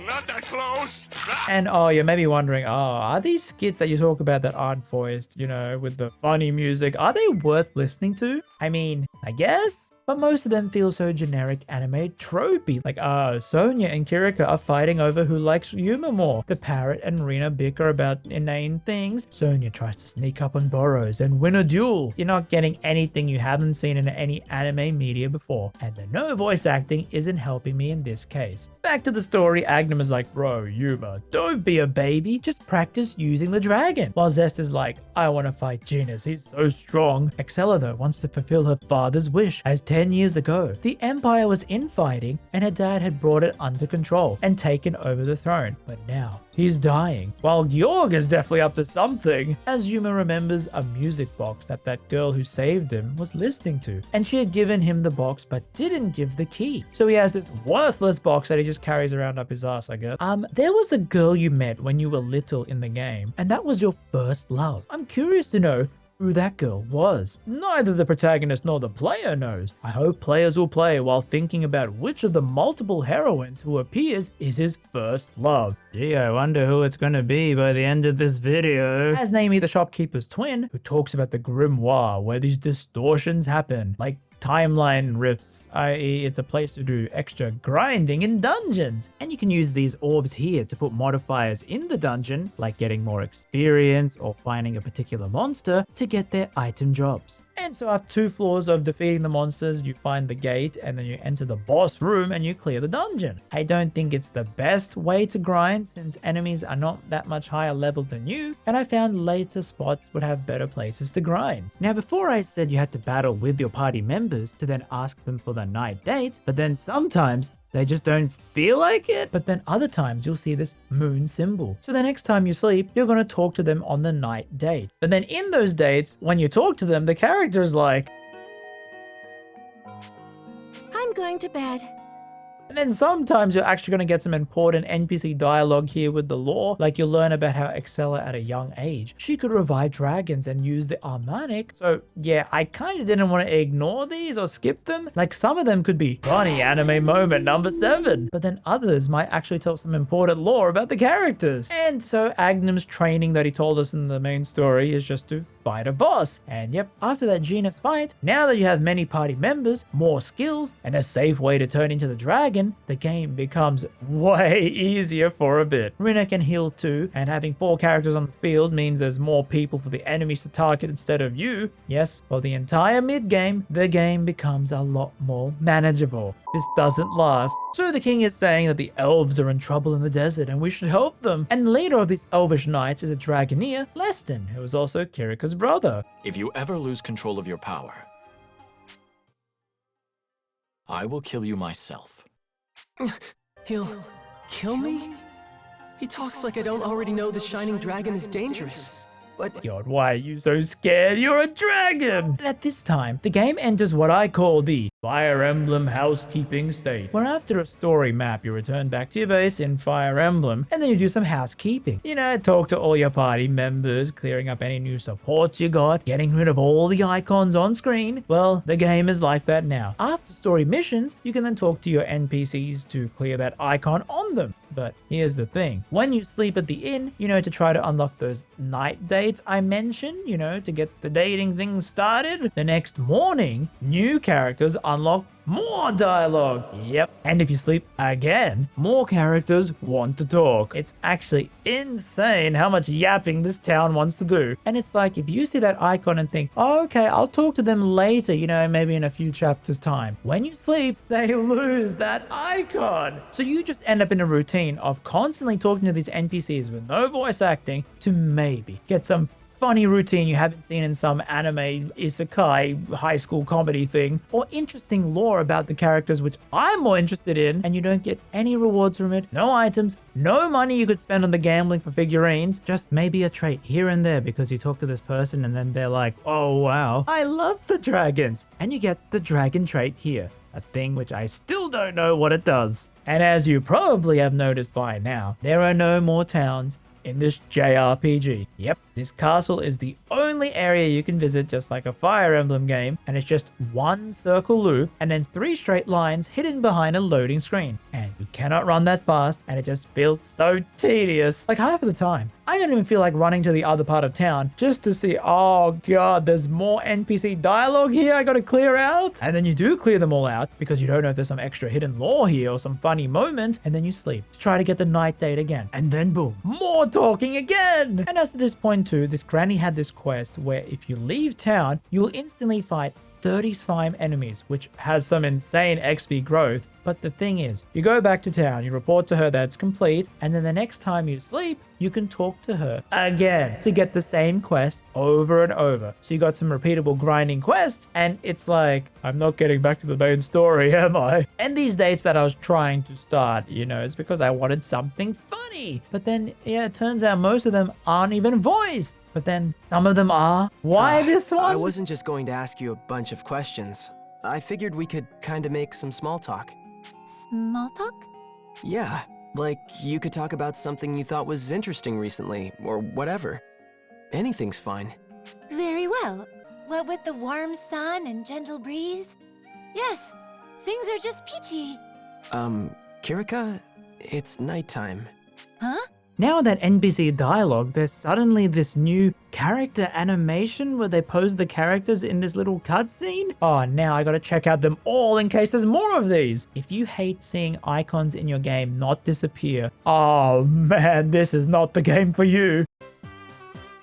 Speaker 9: Not that close!
Speaker 2: And oh, you're maybe wondering, are these skits that you talk about that aren't voiced, you know, with the funny music, are they worth listening to? I mean, I guess? But most of them feel so generic anime tropey. Like, Sonia and Kirika are fighting over who likes Yuma more. The parrot and Rina bicker about inane things. Sonia tries to sneak up on Boros and win a duel. You're not getting anything you haven't seen in any anime media before. And the no voice acting isn't helping me in this case. Back to the story, Agnum is like, bro, Yuma, don't be a baby. Just practice using the dragon. While Zest is like, I want to fight Genus. He's so strong. Excella, though, wants to fulfill her father's wish, as 10 years ago, the Empire was infighting and her dad had brought it under control and taken over the throne. But now, he's dying, while Georg is definitely up to something, as Yuma remembers a music box that girl who saved him was listening to, and she had given him the box but didn't give the key. So he has this worthless box that he just carries around up his ass, I guess. There was a girl you met when you were little in the game, and that was your first love. I'm curious to know who that girl was. Neither the protagonist nor the player knows. I hope players will play while thinking about which of the multiple heroines who appears is his first love. Gee, I wonder who it's gonna be by the end of this video. As Naomi, the shopkeeper's twin, who talks about the grimoire where these distortions happen, like timeline rifts, i.e. it's a place to do extra grinding in dungeons. And you can use these orbs here to put modifiers in the dungeon, like getting more experience or finding a particular monster to get their item drops. And so after 2 floors of defeating the monsters, you find the gate and then you enter the boss room and you clear the dungeon. I don't think it's the best way to grind since enemies are not that much higher level than you, and I found later spots would have better places to grind. Now before I said you had to battle with your party members to then ask them for the night dates, but then sometimes they just don't feel like it. But then other times you'll see this moon symbol. So the next time you sleep, you're going to talk to them on the night date. But then in those dates, when you talk to them, the character is like,
Speaker 8: I'm going to bed.
Speaker 2: And then sometimes you're actually going to get some important NPC dialogue here with the lore, like you'll learn about how Excella at a young age, she could revive dragons and use the harmonic. So yeah, I kind of didn't want to ignore these or skip them. Like some of them could be funny anime moment number 7, but then others might actually tell some important lore about the characters. And so Agnum's training that he told us in the main story is just to fight a boss. And yep, after that Genus fight, now that you have many party members, more skills, and a safe way to turn into the dragon, the game becomes way easier for a bit. Rina can heal too, and having 4 characters on the field means there's more people for the enemies to target instead of you. Yes, for the entire mid-game, the game becomes a lot more manageable. This doesn't last. So the king is saying that the elves are in trouble in the desert and we should help them. And the leader of these elvish knights is a dragoneer, Leston, who is also Kirika's brother.
Speaker 14: If you ever lose control of your power, I will kill you myself.
Speaker 3: He'll kill me? He talks like I don't already know the Shining Dragon is dangerous. But
Speaker 2: God, why are you so scared? You're a dragon! And at this time, the game enters what I call the Fire Emblem housekeeping state, where after a story map, you return back to your base in Fire Emblem, and then you do some housekeeping. You know, talk to all your party members, clearing up any new supports you got, getting rid of all the icons on screen. Well, the game is like that now. After story missions, you can then talk to your NPCs to clear that icon on them. But here's the thing. When you sleep at the inn, you know, to try to unlock those night dates I mentioned, you know, to get the dating thing started, the next morning, new characters unlock more dialogue. Yep. And if you sleep again, more characters want to talk. It's actually insane how much yapping this town wants to do. And it's like, if you see that icon and think, oh, okay, I'll talk to them later, you know, maybe in a few chapters time. When you sleep, they lose that icon. So you just end up in a routine of constantly talking to these NPCs with no voice acting to maybe get some funny routine you haven't seen in some anime, isekai, high school comedy thing, or interesting lore about the characters which I'm more interested in, and you don't get any rewards from it, no items, no money you could spend on the gambling for figurines, just maybe a trait here and there because you talk to this person and then they're like, oh wow, I love the dragons. And you get the dragon trait here, a thing which I still don't know what it does. And as you probably have noticed by now, there are no more towns in this JRPG. Yep, this castle is the only area you can visit, just like a Fire Emblem game, and it's just one circle loop and then 3 straight lines hidden behind a loading screen. And you cannot run that fast, and it just feels so tedious. Like half of the time, I don't even feel like running to the other part of town just to see, oh god, there's more NPC dialogue here I gotta clear out. And then you do clear them all out because you don't know if there's some extra hidden lore here or some funny moment, and then you sleep to try to get the night date again. And then boom, more talking again. And as to this point too, this granny had this quest where if you leave town, you'll instantly fight 30 slime enemies, which has some insane XP growth. But the thing is, you go back to town, you report to her that it's complete, and then the next time you sleep, you can talk to her again to get the same quest over and over. So you got some repeatable grinding quests, and it's like, I'm not getting back to the main story, am I? And these dates that I was trying to start, you know, it's because I wanted something funny. But then, yeah, it turns out most of them aren't even voiced. But then some of them are. Why this one?
Speaker 3: I wasn't just going to ask you a bunch of questions. I figured we could kind of make some small talk.
Speaker 11: Small talk?
Speaker 3: Yeah, like you could talk about something you thought was interesting recently, or whatever. Anything's fine.
Speaker 11: Very well. What with the warm sun and gentle breeze? Yes, things are just peachy.
Speaker 3: Kirika, it's nighttime.
Speaker 11: Huh?
Speaker 2: Now that NPC dialogue, there's suddenly this new character animation where they pose the characters in this little cutscene. Oh, now I gotta check out them all in case there's more of these. If you hate seeing icons in your game not disappear, oh man, this is not the game for you.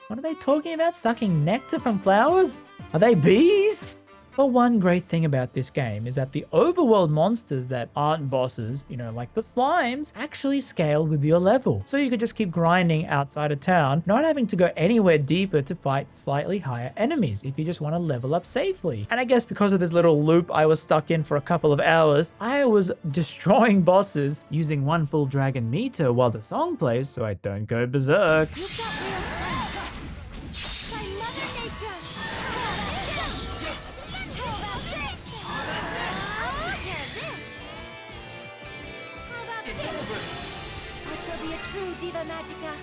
Speaker 2: What are they talking about? Sucking nectar from flowers? Are they bees? But one great thing about this game is that the overworld monsters that aren't bosses, you know, like the slimes, actually scale with your level. So you could just keep grinding outside of town, not having to go anywhere deeper to fight slightly higher enemies if you just want to level up safely. And I guess because of this little loop I was stuck in for a couple of hours, I was destroying bosses using 1 full dragon meter while the song plays so I don't go berserk.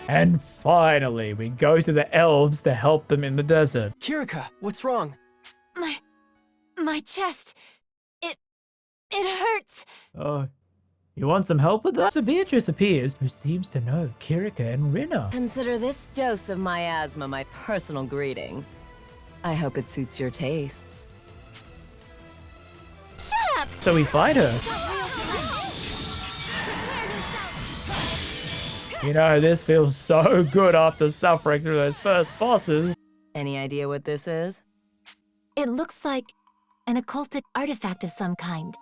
Speaker 2: And finally, we go to the elves to help them in the desert.
Speaker 3: Kirika, what's wrong?
Speaker 11: My chest. It hurts.
Speaker 2: Oh, you want some help with that? So Beatrice appears, who seems to know Kirika and Rina.
Speaker 15: Consider this dose of miasma my personal greeting. I hope it suits your tastes.
Speaker 11: Shut up!
Speaker 2: So we fight her. You know, this feels so good after suffering through those first bosses.
Speaker 15: Any idea what this is?
Speaker 11: It looks like an occultic artifact of some kind.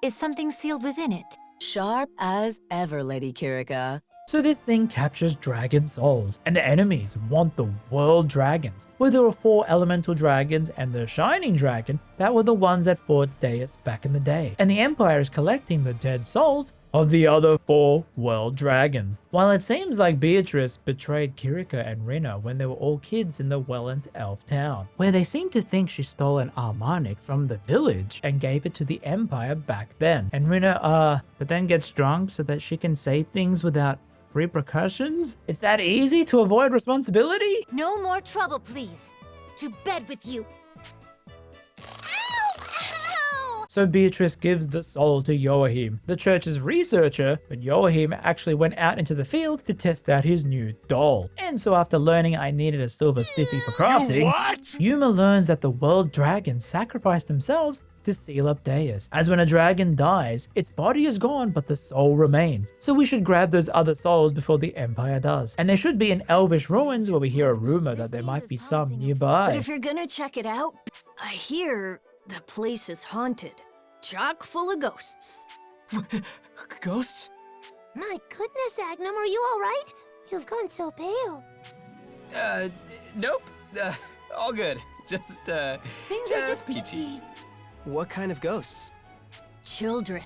Speaker 11: Is something sealed within it?
Speaker 15: Sharp as ever, Lady Kirika.
Speaker 2: So this thing captures dragon souls, and the enemies want the world dragons, where there were 4 elemental dragons and the shining dragon that were the ones that fought Deus back in the day. And the Empire is collecting the dead souls of the other 4 world dragons. While it seems like Beatrice betrayed Kirika and Rina when they were all kids in the Welland elf town, where they seem to think she stole an harmonic from the village and gave it to the Empire back then. And Rina, but then gets drunk so that she can say things without repercussions? It's that easy to avoid responsibility?
Speaker 11: No more trouble, please. To bed with you.
Speaker 2: So Beatrice gives the soul to Joachim, the church's researcher, but Joachim actually went out into the field to test out his new doll. And so after learning I needed a silver stiffy for crafting, Yuma learns that the world dragons sacrificed themselves to seal up Deus. As when a dragon dies, its body is gone but the soul remains. So we should grab those other souls before the Empire does. And they should be in elvish ruins where we hear a rumor that there might be some nearby.
Speaker 16: But if you're gonna check it out, I hear the place is haunted. Chock full of ghosts.
Speaker 10: Ghosts?
Speaker 17: My goodness, Agnum, are you all right? You've gone so pale.
Speaker 10: Nope. All good. Just
Speaker 16: Things are just peachy.
Speaker 3: What kind of ghosts?
Speaker 16: Children.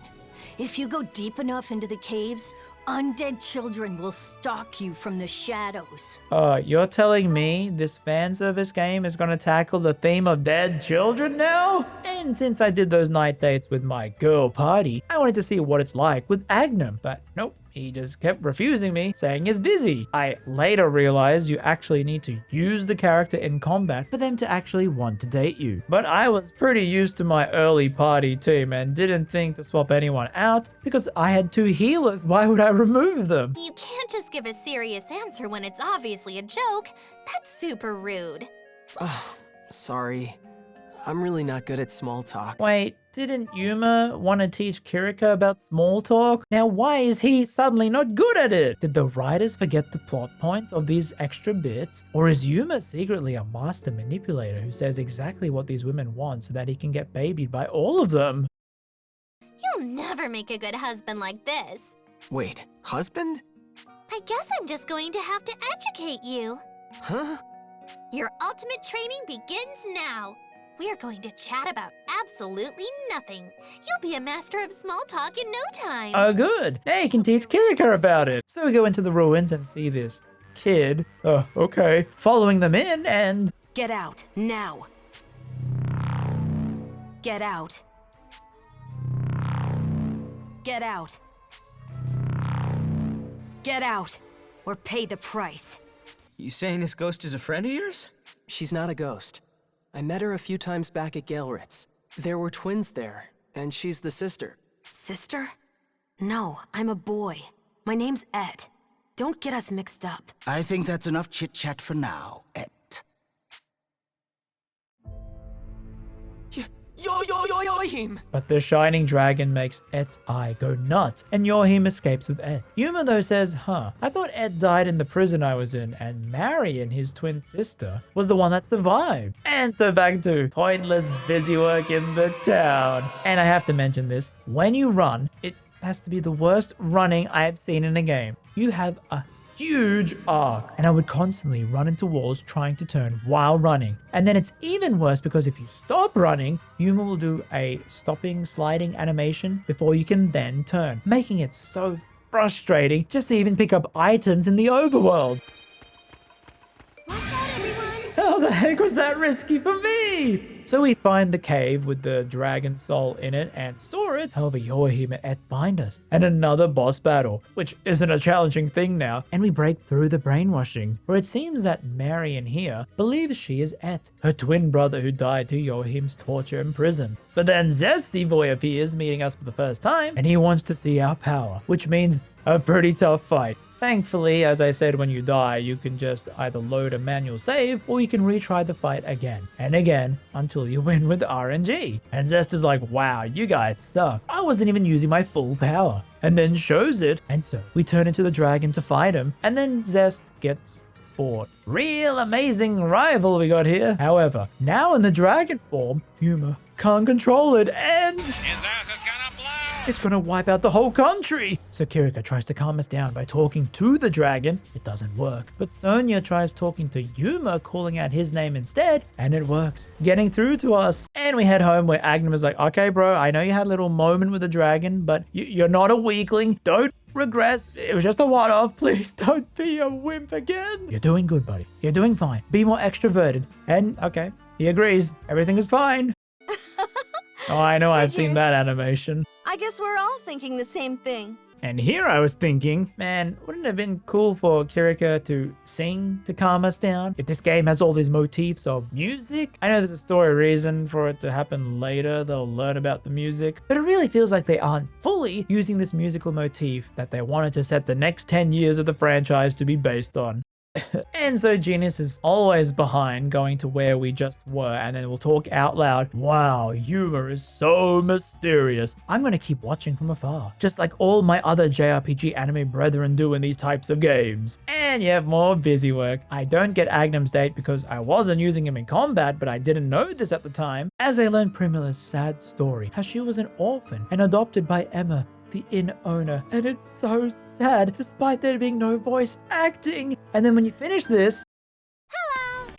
Speaker 16: If you go deep enough into the caves, undead children will stalk you from the shadows.
Speaker 2: You're telling me this fan service game is gonna tackle the theme of dead children now? And since I did those night dates with my girl party, I wanted to see what it's like with Agnum, but nope. He just kept refusing me, saying he's busy. I later realized you actually need to use the character in combat for them to actually want to date you. But I was pretty used to my early party team and didn't think to swap anyone out because I had 2 healers. Why would I remove them?
Speaker 4: You can't just give a serious answer when it's obviously a joke. That's super rude.
Speaker 3: Oh, sorry. I'm really not good at small talk.
Speaker 2: Wait, didn't Yuma want to teach Kirika about small talk? Now why is he suddenly not good at it? Did the writers forget the plot points of these extra bits? Or is Yuma secretly a master manipulator who says exactly what these women want so that he can get babied by all of them?
Speaker 4: You'll never make a good husband like this.
Speaker 3: Wait, husband?
Speaker 4: I guess I'm just going to have to educate you.
Speaker 3: Huh?
Speaker 4: Your ultimate training begins now. We are going to chat about absolutely nothing. You'll be a master of small talk in no time.
Speaker 2: Oh good, now you can teach Kirika about it. So we go into the ruins and see this kid, okay, following them in and...
Speaker 16: Get out, now. Get out. Get out. Get out, or pay the price.
Speaker 10: You saying this ghost is a friend of yours?
Speaker 3: She's not a ghost. I met her a few times back at Galeritz. There were twins there, and she's the sister.
Speaker 16: Sister? No, I'm a boy. My name's Ed. Don't get us mixed up.
Speaker 13: I think that's enough chit-chat for now, Et.
Speaker 3: Yohim!
Speaker 2: But the shining dragon makes Et's eye go nuts, and Yohim escapes with Et. Yuma though says, I thought Et died in the prison I was in, and Marion, his twin sister, was the one that survived. And so back to pointless busy work in the town. And I have to mention this, when you run, it has to be the worst running I have seen in a game. You have a huge arc, and I would constantly run into walls trying to turn while running. And then it's even worse because if you stop running, Yuma will do a stopping sliding animation before you can then turn, making it so frustrating just to even pick up items in the overworld.
Speaker 4: Watch out, everyone!
Speaker 2: How the heck was that risky for me? So we find the cave with the dragon soul in it and store it. However, Yohim and Et find us. And another boss battle, which isn't a challenging thing now. And we break through the brainwashing, where it seems that Marion here believes she is Et, her twin brother who died to Yohim's torture in prison. But then Zesty Boy appears, meeting us for the first time, and he wants to see our power, which means a pretty tough fight. Thankfully, as I said, when you die, you can just either load a manual save or you can retry the fight again and again until you win with RNG. And Zest is like, wow, you guys suck. I wasn't even using my full power. And then shows it. And so we turn into the dragon to fight him. And then Zest gets bored. Real amazing rival we got here. However, now in the dragon form, Yuma can't control it and... it's gonna wipe out the whole country! So Kirika tries to calm us down by talking to the dragon. It doesn't work. But Sonia tries talking to Yuma, calling out his name instead, and it works, getting through to us. And we head home where Agnum is like, okay bro, I know you had a little moment with the dragon, but you're not a weakling. Don't regress. It was just a one-off. Please don't be a wimp again. You're doing good, buddy. You're doing fine. Be more extroverted. And okay, he agrees. Everything is fine. Oh, I know, I've seen that animation.
Speaker 8: I guess we're all thinking the same thing.
Speaker 2: And here I was thinking, man, wouldn't it have been cool for Kirika to sing to calm us down? If this game has all these motifs of music? I know there's a story reason for it to happen later, they'll learn about the music, but it really feels like they aren't fully using this musical motif that they wanted to set the next 10 years of the franchise to be based on. And so Genius is always behind going to where we just were, and then we'll talk out loud. Wow, Yuma is so mysterious. I'm gonna keep watching from afar, just like all my other JRPG anime brethren do in these types of games. And you have more busy work. I don't get Agnum's date because I wasn't using him in combat, but I didn't know this at the time, as I learned Primila's sad story, how she was an orphan and adopted by Emma, the inn owner, and it's so sad despite there being no voice acting. And then when you finish this,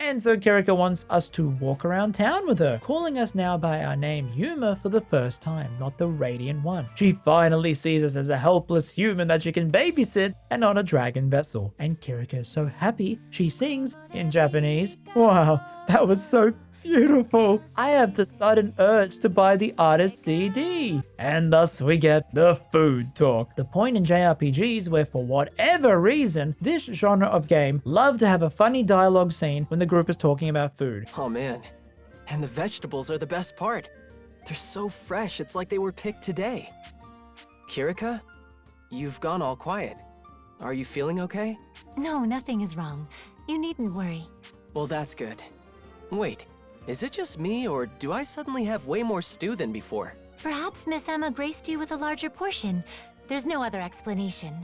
Speaker 2: And so Kirika wants us to walk around town with her, calling us now by our name Yuma for the first time, not the Radiant One. She finally sees us as a helpless human that she can babysit and not a dragon vessel. And Kirika is so happy, she sings in Japanese. Wow, that was so beautiful. I have the sudden urge to buy the artist's CD. And thus we get the food talk. The point in JRPGs where for whatever reason, this genre of game love to have a funny dialogue scene when the group is talking about food.
Speaker 3: Oh man, and the vegetables are the best part. They're so fresh, it's like they were picked today. Kirika, you've gone all quiet. Are you feeling okay?
Speaker 11: No, nothing is wrong. You needn't worry.
Speaker 3: Well, that's good. Wait, is it just me, or do I suddenly have way more stew than before?
Speaker 11: Perhaps Miss Emma graced you with a larger portion. There's no other explanation.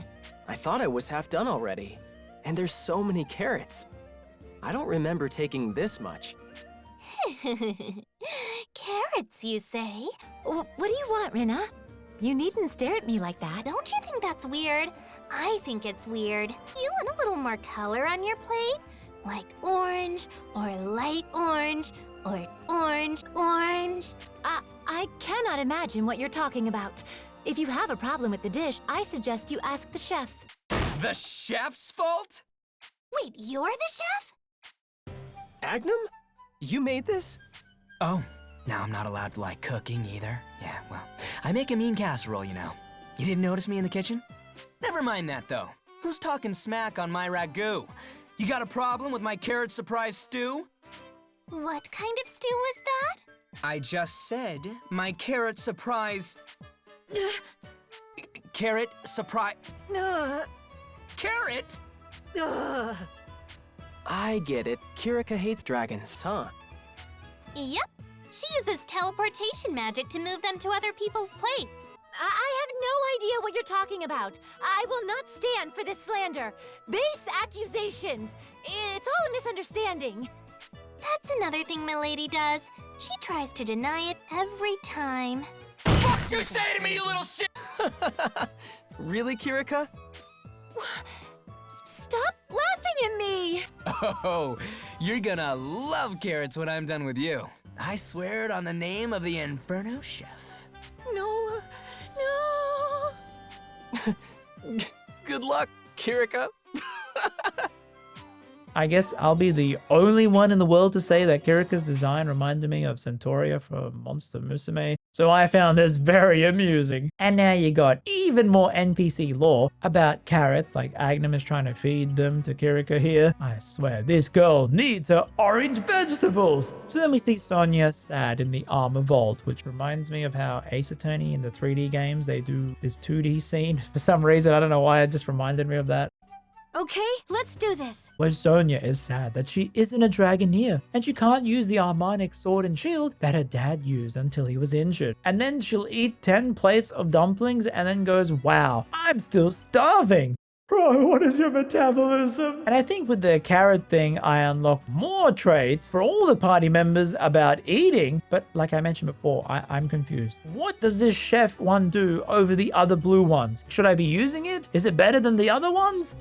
Speaker 3: I thought I was half done already. And there's so many carrots. I don't remember taking this much.
Speaker 4: Carrots, you say?
Speaker 11: What do you want, Rina? You needn't stare at me like that.
Speaker 4: Don't you think that's weird? I think it's weird. You want a little more color on your plate? Like orange, or light orange, or orange.
Speaker 11: I cannot imagine what you're talking about. If you have a problem with the dish, I suggest you ask the chef.
Speaker 10: The chef's fault?
Speaker 4: Wait, you're the chef?
Speaker 3: Agnum? You made this?
Speaker 10: Oh, now I'm not allowed to like cooking either. Yeah, well, I make a mean casserole, you know. You didn't notice me in the kitchen? Never mind that, though. Who's talking smack on my ragu? You got a problem with my carrot surprise stew?
Speaker 4: What kind of stew was that?
Speaker 10: I just said my carrot surprise... carrot surprise... Carrot?
Speaker 3: I get it. Kirika hates dragons, huh?
Speaker 4: Yep. She uses teleportation magic to move them to other people's plates.
Speaker 11: I have no idea what you're talking about. I will not stand for this slander. Base accusations. It's all a misunderstanding.
Speaker 4: That's another thing Milady does. She tries to deny it every time.
Speaker 10: Fuck you say to me, you little shit!
Speaker 3: Really, Kirika?
Speaker 11: Stop laughing at me!
Speaker 10: Oh, you're gonna love carrots when I'm done with you. I swear it on the name of the Inferno Chef.
Speaker 11: No.
Speaker 3: Good luck, Kirika.
Speaker 2: I guess I'll be the only one in the world to say that Kirika's design reminded me of Centauria from Monster Musume, so I found this very amusing. And now you got even more NPC lore about carrots, like Agnum is trying to feed them to Kirika here. I swear, this girl needs her orange vegetables! So then we see Sonia sad in the armor vault, which reminds me of how Ace Attorney in the 3D games, they do this 2D scene. For some reason, I don't know why, it just reminded me of that.
Speaker 8: Okay, let's do this.
Speaker 2: Where Sonia is sad that she isn't a Dragoneer and she can't use the Armonic sword and shield that her dad used until he was injured. And then she'll eat 10 plates of dumplings and then goes, wow, I'm still starving. Bro, what is your metabolism? And I think with the carrot thing, I unlock more traits for all the party members about eating. But like I mentioned before, I'm confused. What does this chef one do over the other blue ones? Should I be using it? Is it better than the other ones?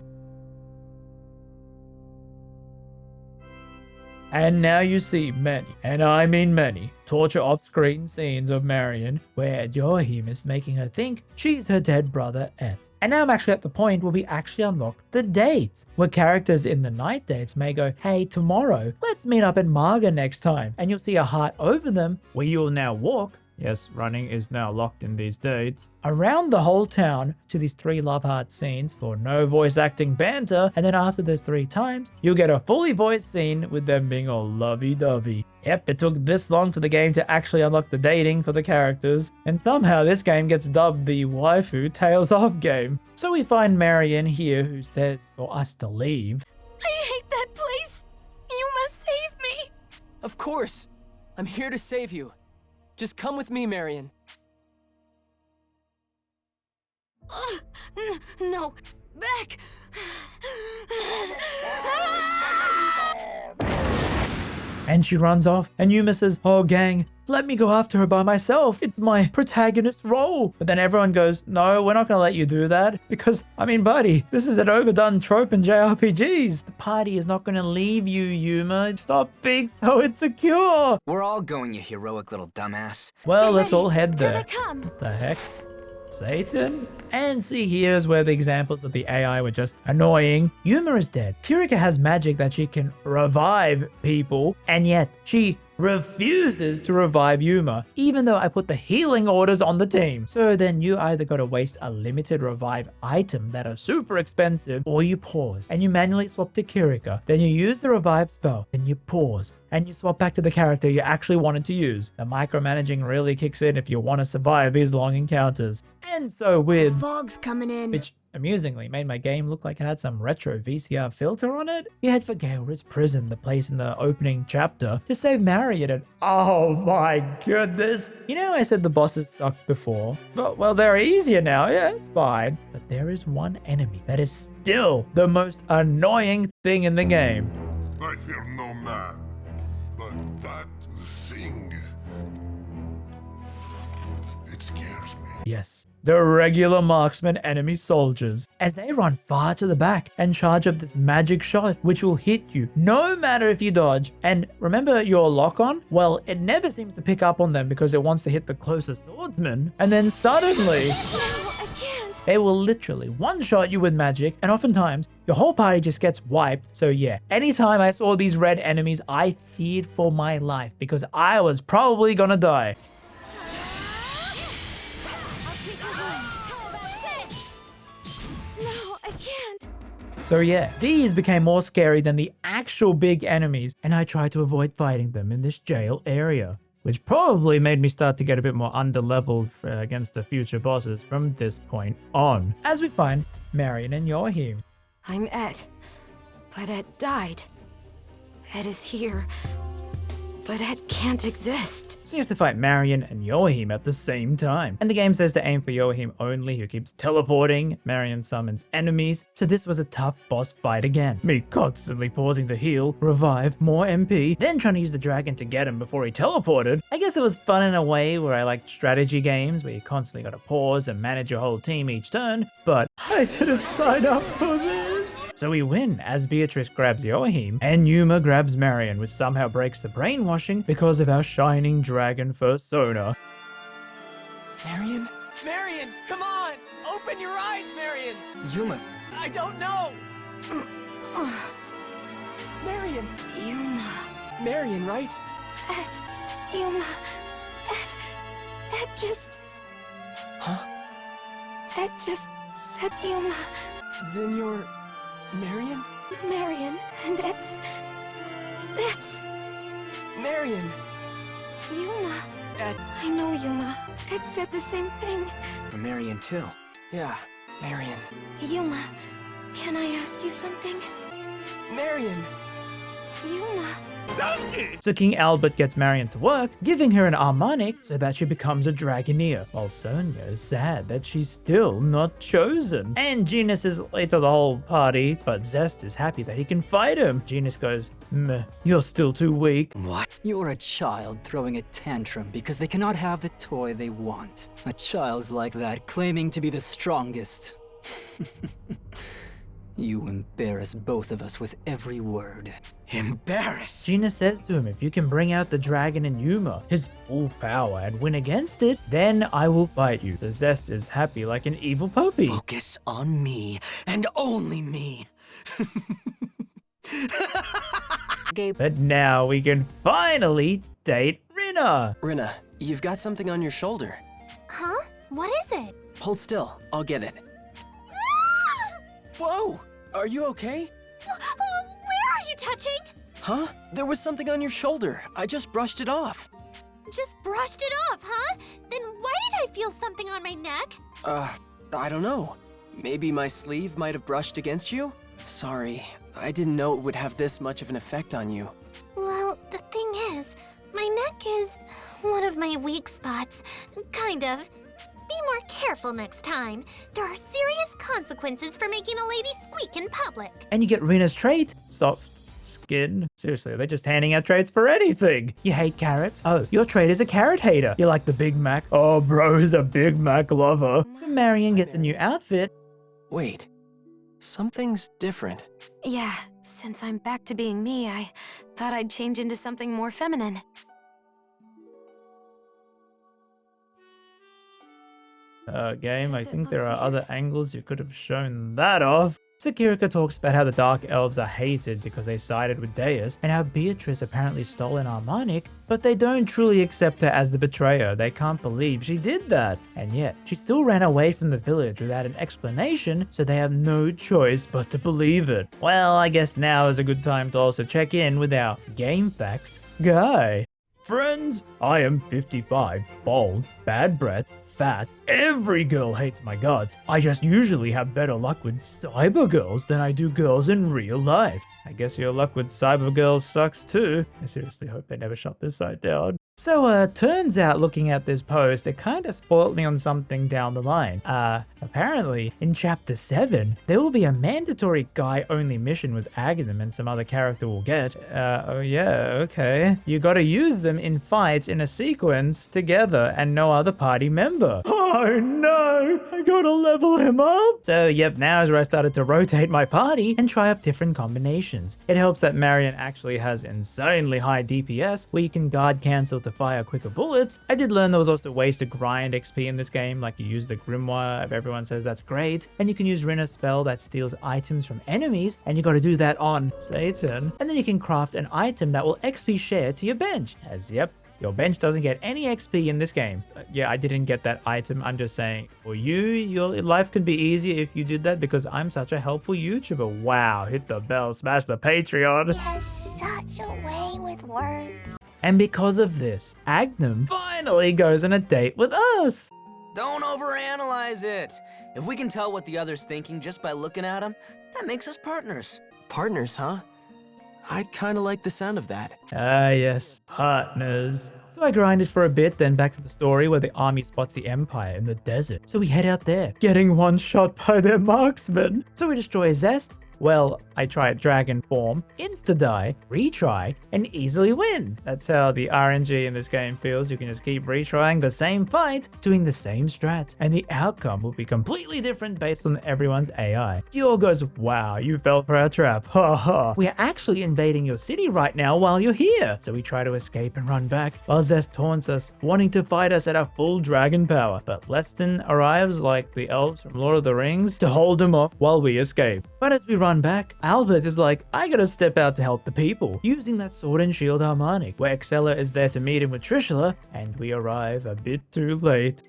Speaker 2: And now you see many, and I mean many, torture off-screen scenes of Marion where Joachim is making her think she's her dead brother Ed. And now I'm actually at the point where we actually unlock the dates, where characters in the night dates may go, hey, tomorrow, let's meet up at Marga next time. And you'll see a heart over them where you'll now walk. Yes, running is now locked in these dates. Around the whole town to these 3 love heart scenes for no voice acting banter, and then after those 3 times, you'll get a fully voiced scene with them being all lovey-dovey. Yep, it took this long for the game to actually unlock the dating for the characters, and somehow this game gets dubbed the waifu Tales of game. So we find Marion here who says for us to leave.
Speaker 8: I hate that place. You must save me.
Speaker 3: Of course. I'm here to save you. Just come with me, Marion.
Speaker 8: No, back.
Speaker 2: And she runs off, and Yuma says, oh gang, let me go after her by myself. It's my protagonist role. But then everyone goes, no, we're not going to let you do that. Because, I mean, buddy, this is an overdone trope in JRPGs. The party is not going to leave you, Yuma. Stop being so insecure.
Speaker 10: We're all going, you heroic little dumbass.
Speaker 2: Well, let's all head there.
Speaker 8: Here they come.
Speaker 2: What the heck? Satan? And see, here's where the examples of the AI were just annoying. Yuma is dead. Kirika has magic that she can revive people, and yet she refuses to revive Yuma, even though I put the healing orders on the team. So then you either gotta waste a limited revive item that are super expensive, or you pause and you manually swap to Kirika. Then you use the revive spell, then you pause and you swap back to the character you actually wanted to use. The micromanaging really kicks in if you want to survive these long encounters. And so with
Speaker 16: Fog's coming in.
Speaker 2: which amusingly made my game look like it had some retro VCR filter on it. You head for Galerid's prison, the place in the opening chapter, to save Marion, and oh my goodness. You know I said the bosses sucked before? Well, they're easier now, yeah, it's fine. But there is one enemy that is still the most annoying thing in the game.
Speaker 17: I fear no man, but that thing, it scares me.
Speaker 2: Yes, the regular marksman enemy soldiers, as they run far to the back and charge up this magic shot which will hit you no matter if you dodge. And remember your lock-on? Well, it never seems to pick up on them because it wants to hit the closest swordsman, and then suddenly they will literally one-shot you with magic, and oftentimes your whole party just gets wiped. So yeah, anytime I saw these red enemies, I feared for my life because I was probably gonna die. So yeah, these became more scary than the actual big enemies, and I tried to avoid fighting them in this jail area, which probably made me start to get a bit more underleveled against the future bosses from this point on, as we find Marion and Joachim.
Speaker 18: I'm Ed, but Ed died. Ed is here, but Ed can't exist.
Speaker 2: So you have to fight Marion and Joachim at the same time. And the game says to aim for Joachim only, who keeps teleporting. Marion summons enemies. So this was a tough boss fight again. Me constantly pausing to heal, revive, more MP, then trying to use the dragon to get him before he teleported. I guess it was fun in a way where I liked strategy games where you constantly gotta pause and manage your whole team each turn, but I didn't sign up for this. So we win as Beatrice grabs Joachim and Yuma grabs Marion, which somehow breaks the brainwashing because of our shining dragon persona.
Speaker 3: Marion? Marion, come on! Open your eyes, Marion! Yuma. I don't know! Marion!
Speaker 18: Yuma.
Speaker 3: Marion, right?
Speaker 18: Ed. Yuma. Ed just...
Speaker 3: Huh?
Speaker 18: Ed just said Yuma.
Speaker 3: Then you're... Marion?
Speaker 18: Marion, and that's...
Speaker 3: Marion!
Speaker 18: Yuma.
Speaker 3: Ed...
Speaker 18: I know Yuma. Ed said the same thing.
Speaker 10: For Marion too.
Speaker 3: Yeah, Marion.
Speaker 18: Yuma, can I ask you something?
Speaker 3: Marion!
Speaker 18: Yuma.
Speaker 2: Donkey! So King Albert gets Marion to work, giving her an harmonic so that she becomes a Dragoneer, while Sonia is sad that she's still not chosen. And Genus is late to the whole party, but Zest is happy that he can fight him. Genus goes, meh, you're still too weak.
Speaker 19: What? You're a child throwing a tantrum because they cannot have the toy they want. A child's like that, claiming to be the strongest. You embarrass both of us with every word.
Speaker 10: Embarrass?
Speaker 2: Gina says to him, if you can bring out the dragon in Yuma, his full power, and win against it, then I will fight you. So Zest is happy like an evil puppy.
Speaker 10: Focus on me, and only me.
Speaker 2: But now we can finally date Rina.
Speaker 3: Rina, you've got something on your shoulder.
Speaker 4: Huh? What is it?
Speaker 3: Hold still, I'll get it. Whoa! Are you okay?
Speaker 4: Where are you touching?
Speaker 3: Huh? There was something on your shoulder. I just brushed it off.
Speaker 4: Just brushed it off, huh? Then why did I feel something on my neck?
Speaker 3: I don't know. Maybe my sleeve might have brushed against you? Sorry, I didn't know it would have this much of an effect on you.
Speaker 4: Well, the thing is, my neck is one of my weak spots. Kind of. Be more careful next time. There are serious consequences for making a lady squeak in public.
Speaker 2: And you get Rina's trait, soft skin. Seriously, they're just handing out traits for anything. You hate carrots? Oh, your trait is a carrot hater. You like the Big Mac? Oh, bro's a Big Mac lover. So Marion gets a new outfit.
Speaker 3: Wait, something's different.
Speaker 18: Yeah, since I'm back to being me, I thought I'd change into something more feminine.
Speaker 2: Game, I think there are other angles you could have shown that off. So Kirika talks about how the Dark Elves are hated because they sided with Deus, and how Beatrice apparently stole an harmonic, but they don't truly accept her as the betrayer. They can't believe she did that. And yet, she still ran away from the village without an explanation, so they have no choice but to believe it. Well, I guess now is a good time to also check in with our Game Facts guy. Friends, I am 55, bald, bad breath, fat. Every girl hates my guts. I just usually have better luck with cyber girls than I do girls in real life. I guess your luck with cyber girls sucks too. I seriously hope they never shut this site down. So, turns out looking at this post, it kind of spoiled me on something down the line. Apparently, in Chapter 7, there will be a mandatory guy-only mission with Aghanim and some other character we'll get. Oh yeah, okay. You gotta use them in fights in a sequence together and no other party member. Oh no, I gotta level him up. So, yep, now is where I started to rotate my party and try up different combinations. It helps that Marion actually has insanely high DPS, where you can guard cancel to fire quicker bullets. I did learn there was also ways to grind XP in this game, like you use the Grimoire, if everyone says that's great, and you can use Rinna's spell that steals items from enemies, and you gotta do that on Satan. And then you can craft an item that will XP share to your bench, as yep, your bench doesn't get any XP in this game. Yeah, I didn't get that item. I'm just saying, for you, your life could be easier if you did that because I'm such a helpful YouTuber. Wow, hit the bell, smash the Patreon.
Speaker 4: He has such a way with words.
Speaker 2: And because of this, Aghanim finally goes on a date with us.
Speaker 10: Don't overanalyze it. If we can tell what the other's thinking just by looking at him, that makes us partners.
Speaker 3: Partners, huh? I kinda like the sound of that.
Speaker 2: Ah, yes, partners. So I grinded for a bit, then back to the story where the army spots the Empire in the desert. So we head out there, getting one shot by their marksmen. So we destroy Zest. Well, I try dragon form, insta-die, retry, and easily win. That's how the RNG in this game feels. You can just keep retrying the same fight, doing the same strats, and the outcome will be completely different based on everyone's AI. Dior goes, wow, you fell for our trap, ha ha. We are actually invading your city right now while you're here. So we try to escape and run back, while Zest taunts us, wanting to fight us at our full dragon power. But Leston arrives like the elves from Lord of the Rings to hold him off while we escape. But as we run back, Albert is like, I gotta step out to help the people, using that sword and shield harmonic, where Excella is there to meet him with Trishula, and we arrive a bit too late.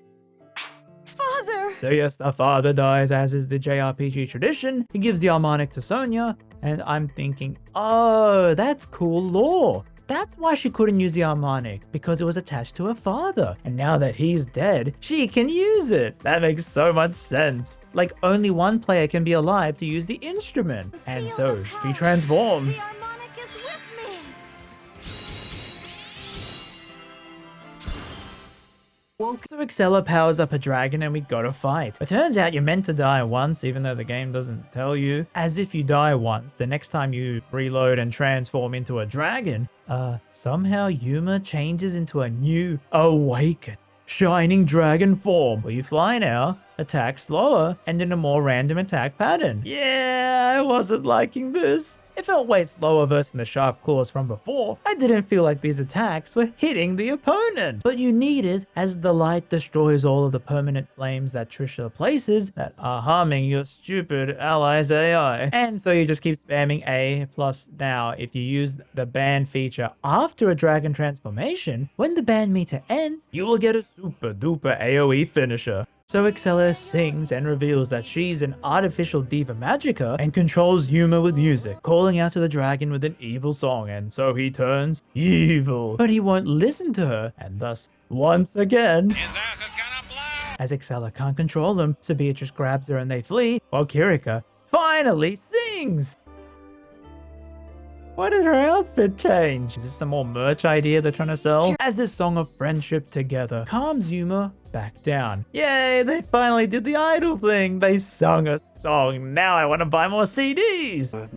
Speaker 18: Father!
Speaker 2: So yes, the father dies, as is the JRPG tradition. He gives the harmonic to Sonia, and I'm thinking, oh, that's cool lore. That's why she couldn't use the harmonic, because it was attached to her father. And now that he's dead, she can use it. That makes so much sense. Like, only one player can be alive to use the instrument. And so, she transforms. So Excella powers up a dragon and we gotta fight. It turns out you're meant to die once, even though the game doesn't tell you. As if you die once, the next time you reload and transform into a dragon, somehow Yuma changes into a new awakened shining dragon form, where you fly now, attack slower, and in a more random attack pattern. Yeah, I wasn't liking this. It felt way slower versus the sharp claws from before. I didn't feel like these attacks were hitting the opponent. But you need it, as the light destroys all of the permanent flames that Trisha places that are harming your stupid ally's AI. And so you just keep spamming A. Plus now, if you use the ban feature after a dragon transformation, when the ban meter ends, you will get a super duper AoE finisher. So Excella sings and reveals that she's an artificial diva magica and controls Yuma with music, calling out to the dragon with an evil song, and so he turns evil. But he won't listen to her, and thus, once again, his ass is gonna blow! As Excella can't control them, so Beatrice grabs her and they flee, while Kirika finally sings! Why did her outfit change? Is this some more merch idea they're trying to sell? As this song of friendship together calms Yuma back down. Yay, they finally did the idol thing. They sung a song. Now I want to buy more CDs.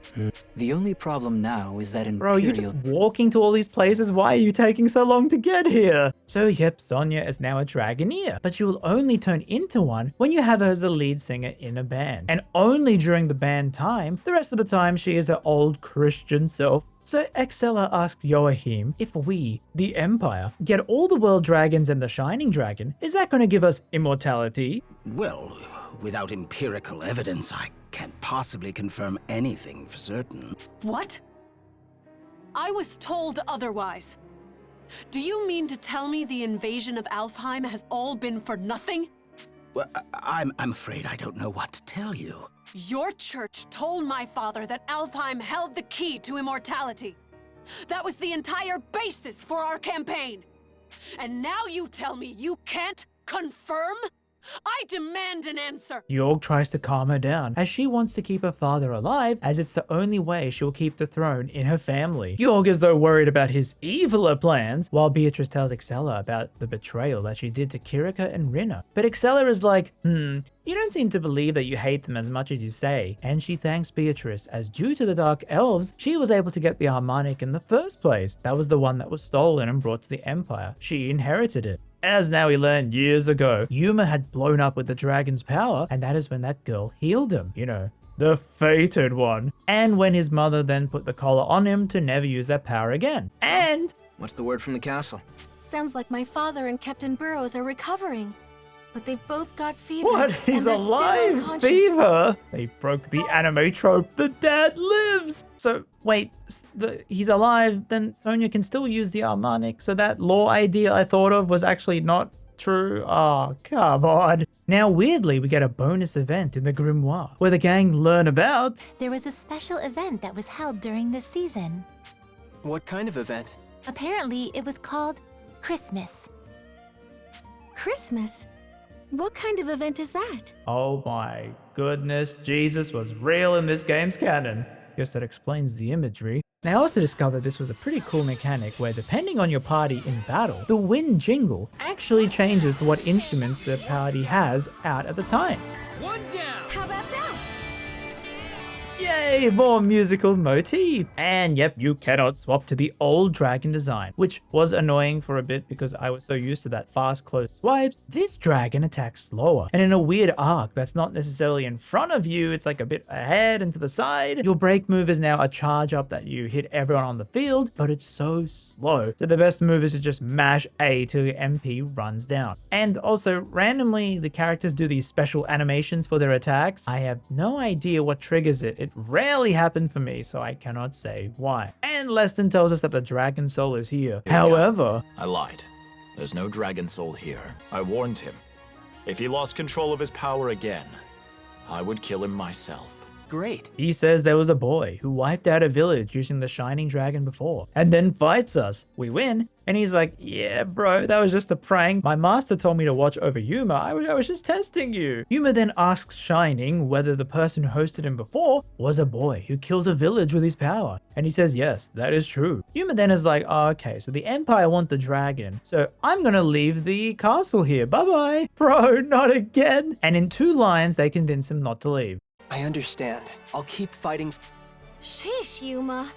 Speaker 19: The only problem now is that
Speaker 2: Bro, you're just walking to all these places. Why are you taking so long to get here? So yep, Sonia is now a Dragoneer, but she will only turn into one when you have her as the lead singer in a band. And only during the band time. The rest of the time she is her old Christian self. So Excella asked Joachim if we, the Empire, get all the world dragons and the Shining Dragon, is that going to give us immortality?
Speaker 13: Well, without empirical evidence, I can't possibly confirm anything for certain.
Speaker 7: What? I was told otherwise. Do you mean to tell me the invasion of Alfheim has all been for nothing?
Speaker 13: Well, I'm afraid I don't know what to tell you.
Speaker 7: Your church told my father that Alfheim held the key to immortality. That was the entire basis for our campaign. And now you tell me you can't confirm? I demand an answer!
Speaker 2: Jorg tries to calm her down, as she wants to keep her father alive, as it's the only way she'll keep the throne in her family. Jorg is though worried about his eviler plans, while Beatrice tells Excella about the betrayal that she did to Kirika and Rinna. But Excella is like, you don't seem to believe that you hate them as much as you say, and she thanks Beatrice, as due to the Dark Elves, she was able to get the harmonic in the first place. That was the one that was stolen and brought to the Empire. She inherited it. As now we learned years ago, Yuma had blown up with the dragon's power, and that is when that girl healed him, you know, the fated one. And when his mother then put the collar on him to never use that power again. And
Speaker 10: what's the word from the castle?
Speaker 8: Sounds like my father and Captain Burrows are recovering. But they've both got fevers.
Speaker 2: What? He's
Speaker 8: and they're
Speaker 2: alive?
Speaker 8: still unconscious.
Speaker 2: Fever? They broke the anime trope. The dad lives. So wait, he's alive. Then Sonia can still use the harmonic. So that law idea I thought of was actually not true. Oh, come on. Now weirdly, we get a bonus event in the grimoire where the gang learn about.
Speaker 11: There was a special event that was held during this season.
Speaker 3: What kind of event?
Speaker 11: Apparently, it was called Christmas.
Speaker 8: Christmas? What kind of event is that?
Speaker 2: Oh my goodness, Jesus was real in this game's canon. Guess that explains the imagery. Now I also discovered this was a pretty cool mechanic where depending on your party in battle, the wind jingle actually changes to what instruments the party has out at the time.
Speaker 10: One down!
Speaker 8: How about that?
Speaker 2: Yay, more musical motif. And yep, you cannot swap to the old dragon design, which was annoying for a bit because I was so used to that fast close swipes. This dragon attacks slower and in a weird arc that's not necessarily in front of you, it's like a bit ahead and to the side. Your break move is now a charge up that you hit everyone on the field, but it's so slow. So the best move is to just mash A till the MP runs down. And also randomly the characters do these special animations for their attacks. I have no idea what triggers it. It rarely happened for me, so I cannot say why. And Leston tells us that the dragon soul is here. However,
Speaker 14: I lied. There's no dragon soul here. I warned him. If he lost control of his power again, I would kill him myself.
Speaker 3: Great.
Speaker 2: He says there was a boy who wiped out a village using the Shining Dragon before, and then fights us. We win, and he's like, yeah, bro, that was just a prank. My master told me to watch over Yuma. I was just testing you. Yuma then asks Shining whether the person who hosted him before was a boy who killed a village with his power. And he says, yes, that is true. Yuma then is like, oh, okay, so the Empire want the dragon. So I'm gonna leave the castle here. Bye-bye. Bro, not again. And in 2 lines, they convince him not to leave.
Speaker 3: I understand. I'll keep fighting.
Speaker 8: Sheesh, Yuma.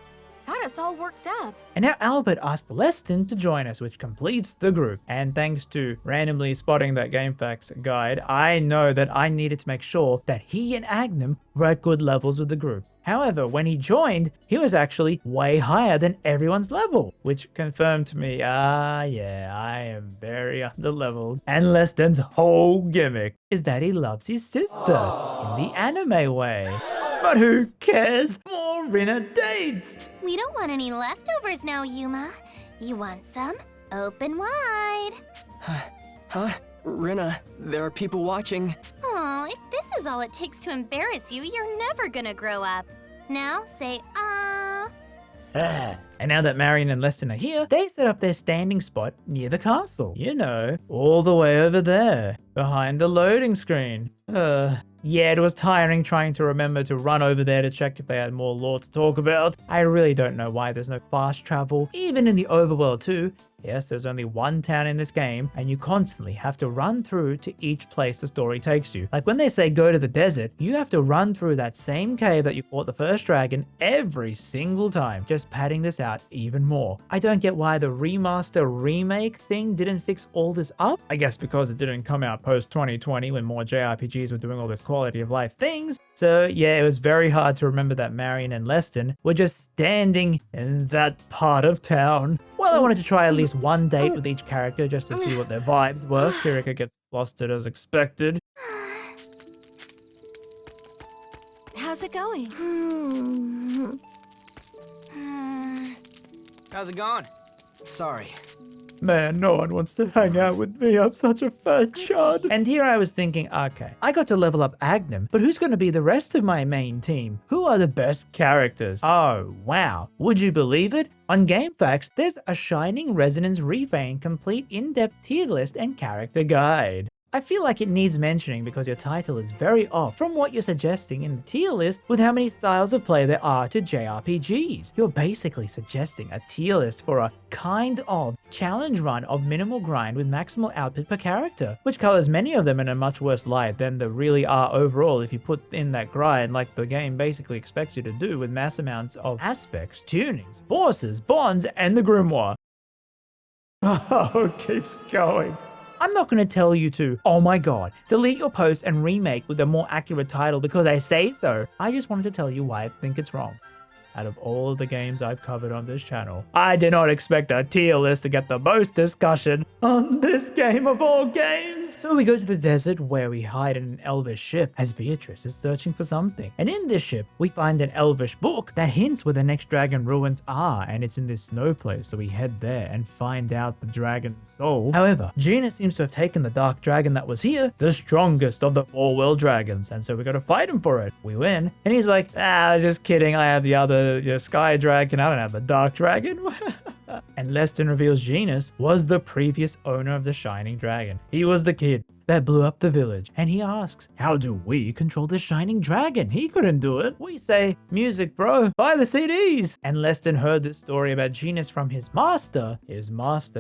Speaker 8: Got us all worked up.
Speaker 2: And now Albert asked Leston to join us, which completes the group. And thanks to randomly spotting that GameFAQs guide, I know that I needed to make sure that he and Agnum were at good levels with the group. However, when he joined, he was actually way higher than everyone's level, which confirmed to me, yeah, I am very underleveled. And Leston's whole gimmick is that he loves his sister in the anime way. But who cares? More Rinna dates!
Speaker 4: We don't want any leftovers now, Yuma. You want some? Open wide.
Speaker 3: Huh? Rinna, there are people watching.
Speaker 4: Aw, if this is all it takes to embarrass you, you're never gonna grow up. Now say, ah.
Speaker 2: And now that Marion and Leston are here, they set up their standing spot near the castle. You know, all the way over there, behind the loading screen. Yeah, it was tiring trying to remember to run over there to check if they had more lore to talk about. I really don't know why there's no fast travel, even in the Overworld 2. Yes, there's only one town in this game, and you constantly have to run through to each place the story takes you. Like when they say go to the desert, you have to run through that same cave that you fought the first dragon every single time, just padding this out even more. I don't get why the remaster remake thing didn't fix all this up. I guess because it didn't come out post 2020 when more JRPGs were doing all this quality of life things. So yeah, it was very hard to remember that Marion and Leston were just standing in that part of town. Well, I wanted to try at least one date with each character just to see what their vibes were. Kirika gets flustered as expected.
Speaker 8: How's it going?
Speaker 10: How's it going? Sorry.
Speaker 2: Man, no one wants to hang out with me. I'm such a fat chud. And here I was thinking, okay, I got to level up Agnum, but who's going to be the rest of my main team? Who are the best characters? Oh, wow. Would you believe it? On GameFAQs, there's a Shining Resonance Refrain complete in-depth tier list and character guide. I feel like it needs mentioning because your title is very off from what you're suggesting in the tier list with how many styles of play there are to JRPGs. You're basically suggesting a tier list for a kind of challenge run of minimal grind with maximal output per character, which colors many of them in a much worse light than they really are overall if you put in that grind like the game basically expects you to do with mass amounts of aspects, tunings, forces, bonds, and the grimoire. Oh, it keeps going. I'm not going to tell you to, oh my god, delete your post and remake with a more accurate title because I say so. I just wanted to tell you why I think it's wrong. Out of all of the games I've covered on this channel, I did not expect a tier list to get the most discussion on this game of all games. So we go to the desert where we hide in an elvish ship as Beatrice is searching for something. And in this ship, we find an elvish book that hints where the next dragon ruins are, and it's in this snow place, so we head there and find out the dragon's soul. However, Gina seems to have taken the dark dragon that was here, the strongest of the 4-world dragons, and so we gotta fight him for it. We win, and he's like, just kidding, I have the other sky dragon, I don't have a dark dragon. And Leston reveals Genus was the previous owner of the Shining Dragon. He was the kid that blew up the village, and he asks, how do we control the Shining Dragon? He couldn't do it. We say, music bro, buy the CDs. And Leston heard this story about Genus from his master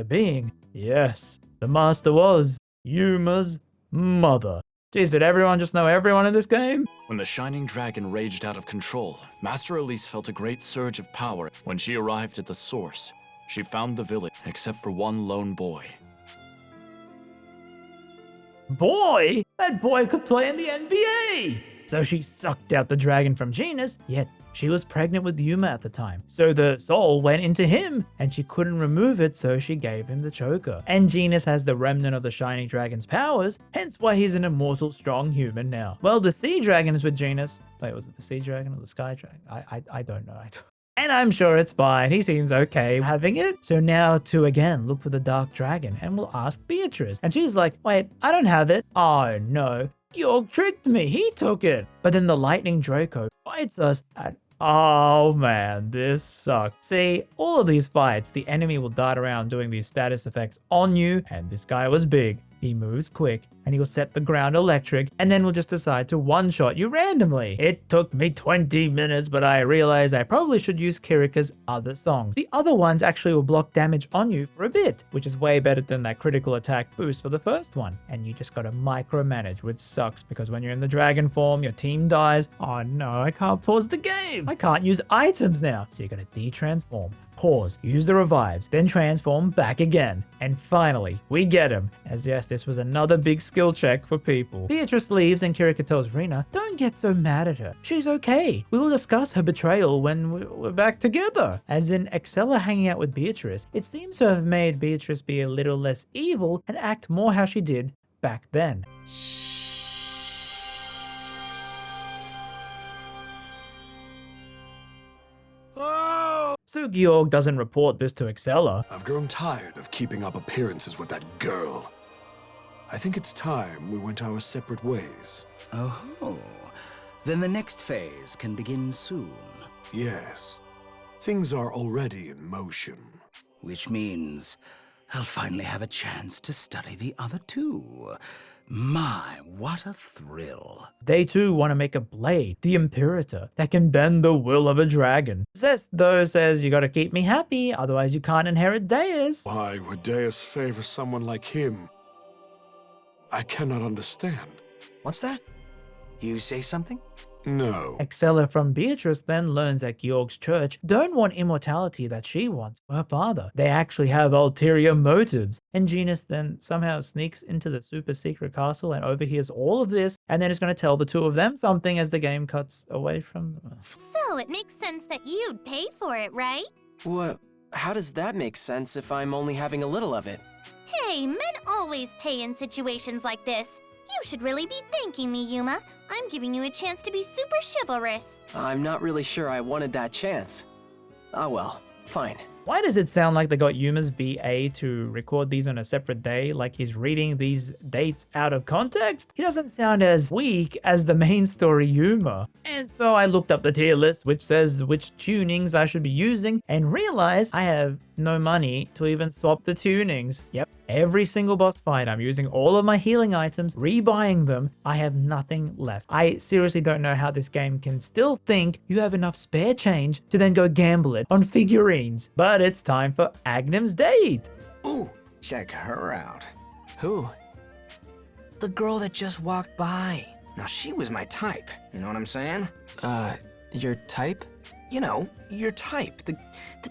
Speaker 2: being, yes, the master was Yuma's mother. Jeez, did everyone just know everyone in this game?
Speaker 14: When the Shining Dragon raged out of control, Master Elise felt a great surge of power. When she arrived at the source, she found the village, except for one lone boy.
Speaker 2: Boy? That boy could play in the NBA! So she sucked out the dragon from Genus, yet she was pregnant with Yuma at the time. So the soul went into him, and she couldn't remove it, so she gave him the choker. And Genus has the remnant of the Shining Dragon's powers, hence why he's an immortal, strong human now. Well, the sea dragon is with Genus. Wait, was it the sea dragon or the sky dragon? I don't know. And I'm sure it's fine. He seems okay having it. So now to again look for the dark dragon, and we'll ask Beatrice. And she's like, wait, I don't have it. Oh no. Georg tricked me, he took it. But then the lightning Draco fights us and oh man, this sucks. See, all of these fights, the enemy will dart around doing these status effects on you, and this guy was big. He moves quick, and he'll set the ground electric, and then we'll just decide to one-shot you randomly. It took me 20 minutes, but I realized I probably should use Kirika's other songs. The other ones actually will block damage on you for a bit, which is way better than that critical attack boost for the first one. And you just gotta micromanage, which sucks, because when you're in the dragon form, your team dies. Oh no, I can't pause the game. I can't use items now. So you gotta de-transform. Pause, use the revives, then transform back again. And finally, we get him. As yes, this was another big skill check for people. Beatrice leaves and Kirika tells Rina, don't get so mad at her. She's okay. We will discuss her betrayal when we're back together. As in, Excella hanging out with Beatrice, it seems to have made Beatrice be a little less evil and act more how she did back then. So Georg doesn't report this to Excella.
Speaker 20: I've grown tired of keeping up appearances with that girl. I think it's time we went our separate ways.
Speaker 13: Oh, then the next phase can begin soon.
Speaker 20: Yes. Things are already in motion.
Speaker 13: Which means I'll finally have a chance to study the other two. My, what a thrill.
Speaker 2: They too want to make a blade, the Imperator, that can bend the will of a dragon. Zest, though, says you gotta keep me happy, otherwise you can't inherit Deus.
Speaker 20: Why would Deus favor someone like him? I cannot understand.
Speaker 10: What's that? You say something?
Speaker 20: No.
Speaker 2: Excella from Beatrice then learns that Georg's church don't want immortality that she wants for her father. They actually have ulterior motives. And Genus then somehow sneaks into the super secret castle and overhears all of this, and then is going to tell the two of them something as the game cuts away from them.
Speaker 4: So it makes sense that you'd pay for it, right?
Speaker 3: What? How does that make sense if I'm only having a little of it?
Speaker 4: Hey, men always pay in situations like this. You should really be thanking me, Yuma. I'm giving you a chance to be super chivalrous.
Speaker 3: I'm not really sure I wanted that chance. Ah well, fine.
Speaker 2: Why does it sound like they got Yuma's VA to record these on a separate day, like he's reading these dates out of context? He doesn't sound as weak as the main story Yuma. And so I looked up the tier list, which says which tunings I should be using, and realized I have no money to even swap the tunings. Yep, every single boss fight, I'm using all of my healing items, rebuying them. I have nothing left. I seriously don't know how this game can still think you have enough spare change to then go gamble it on figurines. But it's time for Agnim's date.
Speaker 10: Ooh, check her out.
Speaker 3: Who?
Speaker 10: The girl that just walked by. Now, she was my type. You know what I'm saying?
Speaker 3: Your type?
Speaker 10: You know, your type. The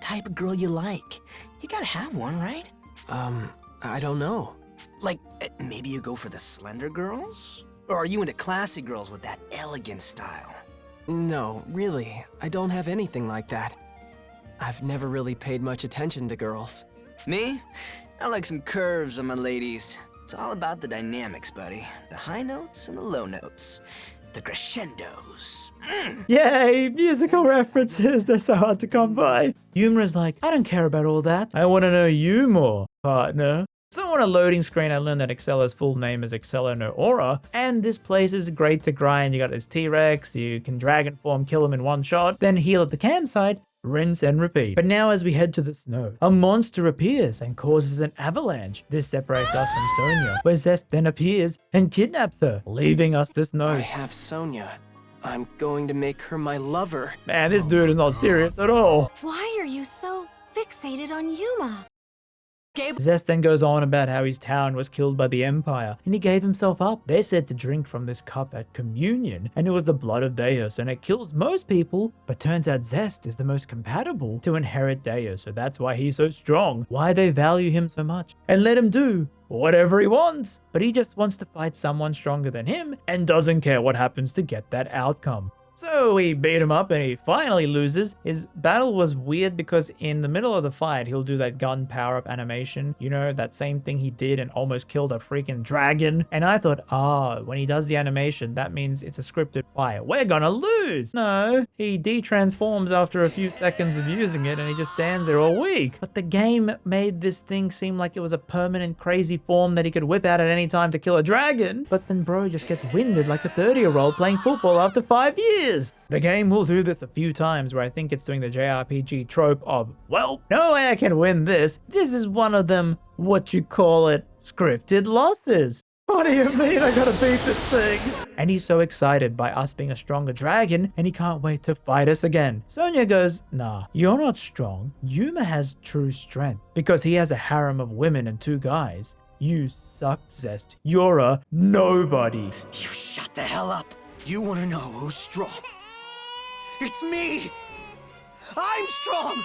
Speaker 10: type of girl you like. You gotta have one, right?
Speaker 3: I don't know.
Speaker 10: Like, maybe you go for the slender girls? Or are you into classy girls with that elegant style?
Speaker 3: No, really. I don't have anything like that. I've never really paid much attention to girls.
Speaker 10: Me? I like some curves on my ladies. It's all about the dynamics, buddy. The high notes and the low notes. The crescendos.
Speaker 2: Yay, musical references, they're so hard to come by. Yumura's like, I don't care about all that. I want to know you more, partner. So on a loading screen, I learned that Excella's full name is Excella No Aura, and this place is great to grind. You got this T-Rex, you can dragon form, kill him in one shot, then heal at the campsite, rinse and repeat. But now as we head to the snow, a monster appears and causes an avalanche. This separates us from Sonia, where Zest then appears and kidnaps her, leaving us this note.
Speaker 3: I have Sonia. I'm going to make her my lover.
Speaker 2: Man, this dude is not serious at all.
Speaker 8: Why are you so fixated on Yuma?
Speaker 2: Zest then goes on about how his town was killed by the Empire, and he gave himself up. They're said to drink from this cup at communion, and it was the blood of Deus, and it kills most people, but turns out Zest is the most compatible to inherit Deus, so that's why he's so strong, why they value him so much, and let him do whatever he wants. But he just wants to fight someone stronger than him, and doesn't care what happens to get that outcome. So we beat him up and he finally loses. His battle was weird because in the middle of the fight, he'll do that gun power-up animation. You know, that same thing he did and almost killed a freaking dragon. And I thought, when he does the animation, that means it's a scripted fight. We're gonna lose. No, he de-transforms after a few seconds of using it and he just stands there all weak. But the game made this thing seem like it was a permanent crazy form that he could whip out at any time to kill a dragon. But then bro just gets winded like a 30-year-old playing football after 5 years. The game will do this a few times where I think it's doing the JRPG trope of, well, no way I can win this. This is one of them, what you call it, scripted losses. What do you mean I gotta beat this thing? And he's so excited by us being a stronger dragon and he can't wait to fight us again. Sonia goes, nah, you're not strong. Yuma has true strength because he has a harem of women and 2 guys. You suck, Zest. You're a nobody.
Speaker 10: You shut the hell up. You want to know who's strong? It's me! I'm strong!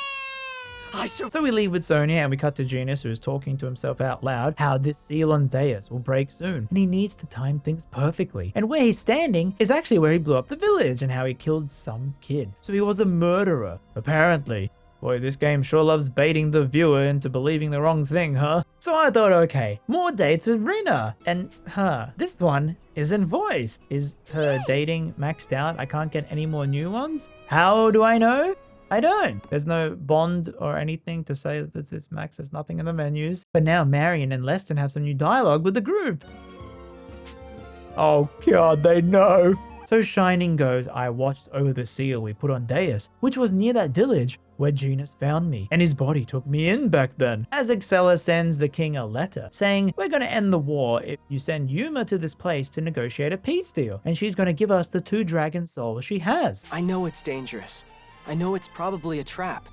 Speaker 2: So we leave with Sonia and we cut to Genus, who is talking to himself out loud how this seal on Deus will break soon and he needs to time things perfectly. And where he's standing is actually where he blew up the village and how he killed some kid. So he was a murderer, apparently. Boy, this game sure loves baiting the viewer into believing the wrong thing, huh? So I thought, okay, more dates with Rina. And, this one isn't voiced. Is her dating maxed out? I can't get any more new ones? How do I know? I don't. There's no bond or anything to say that it's max. There's nothing in the menus. But now Marion and Leston have some new dialogue with the group. Oh god, they know. So Shining goes, I watched over the seal we put on Deus, which was near that village where Genus found me, and his body took me in back then. As Excella sends the king a letter saying, we're gonna end the war if you send Yuma to this place to negotiate a peace deal, and she's gonna give us the 2 dragon souls she has.
Speaker 3: I know it's dangerous. I know it's probably a trap.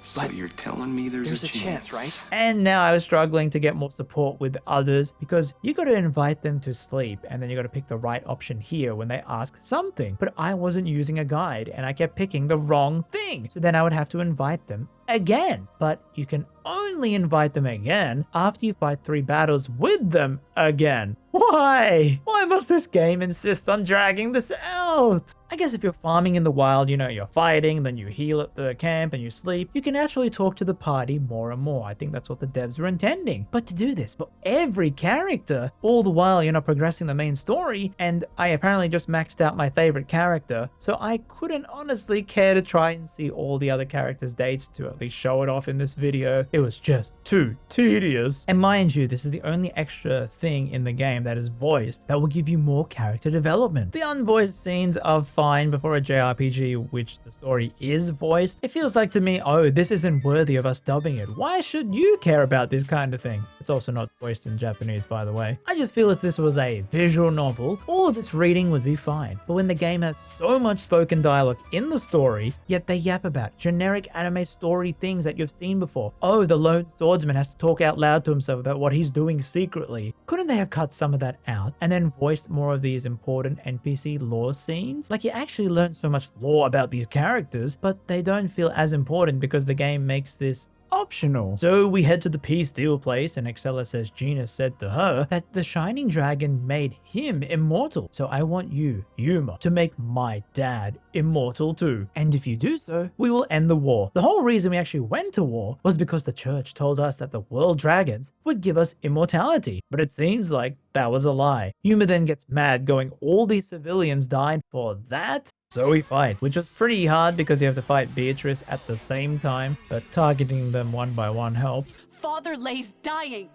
Speaker 6: So you're telling me there's a chance,
Speaker 3: right?
Speaker 2: And now I was struggling to get more support with others because you got to invite them to sleep and then you got to pick the right option here when they ask something. But I wasn't using a guide and I kept picking the wrong thing. So then I would have to invite them again. But you can only invite them again after you fight 3 battles with them again. Why? Why must this game insist on dragging this out? I guess if you're farming in the wild, you know, you're fighting, then you heal at the camp and you sleep, you can actually talk to the party more and more. I think that's what the devs were intending. But to do this for every character, all the while you're not progressing the main story, and I apparently just maxed out my favorite character, so I couldn't honestly care to try and see all the other characters' dates to at least show it off in this video. It was just too tedious. And mind you, this is the only extra thing in the game that is voiced that will give you more character development. The unvoiced scenes are fine before a JRPG which the story is voiced. It feels like to me, oh, this isn't worthy of us dubbing it. Why should you care about this kind of thing? It's also not voiced in Japanese, by the way. I just feel if this was a visual novel, all of this reading would be fine. But when the game has so much spoken dialogue in the story, yet they yap about generic anime story things that you've seen before. Oh, the lone swordsman has to talk out loud to himself about what he's doing secretly. Couldn't they have cut some of that out and then voiced more of these important NPC lore scenes? Like, you actually learn so much lore about these characters, but they don't feel as important because the game makes this optional. So we head to the peace deal place and Excella says Genus said to her that the shining dragon made him immortal. So I want you, Yuma, to make my dad immortal too. And if you do so, we will end the war. The whole reason we actually went to war was because the church told us that the world dragons would give us immortality. But it seems like that was a lie. Yuma then gets mad going, all these civilians died for that? So we fight, which was pretty hard because you have to fight Beatrice at the same time, but targeting them one by one helps.
Speaker 7: Father lays dying.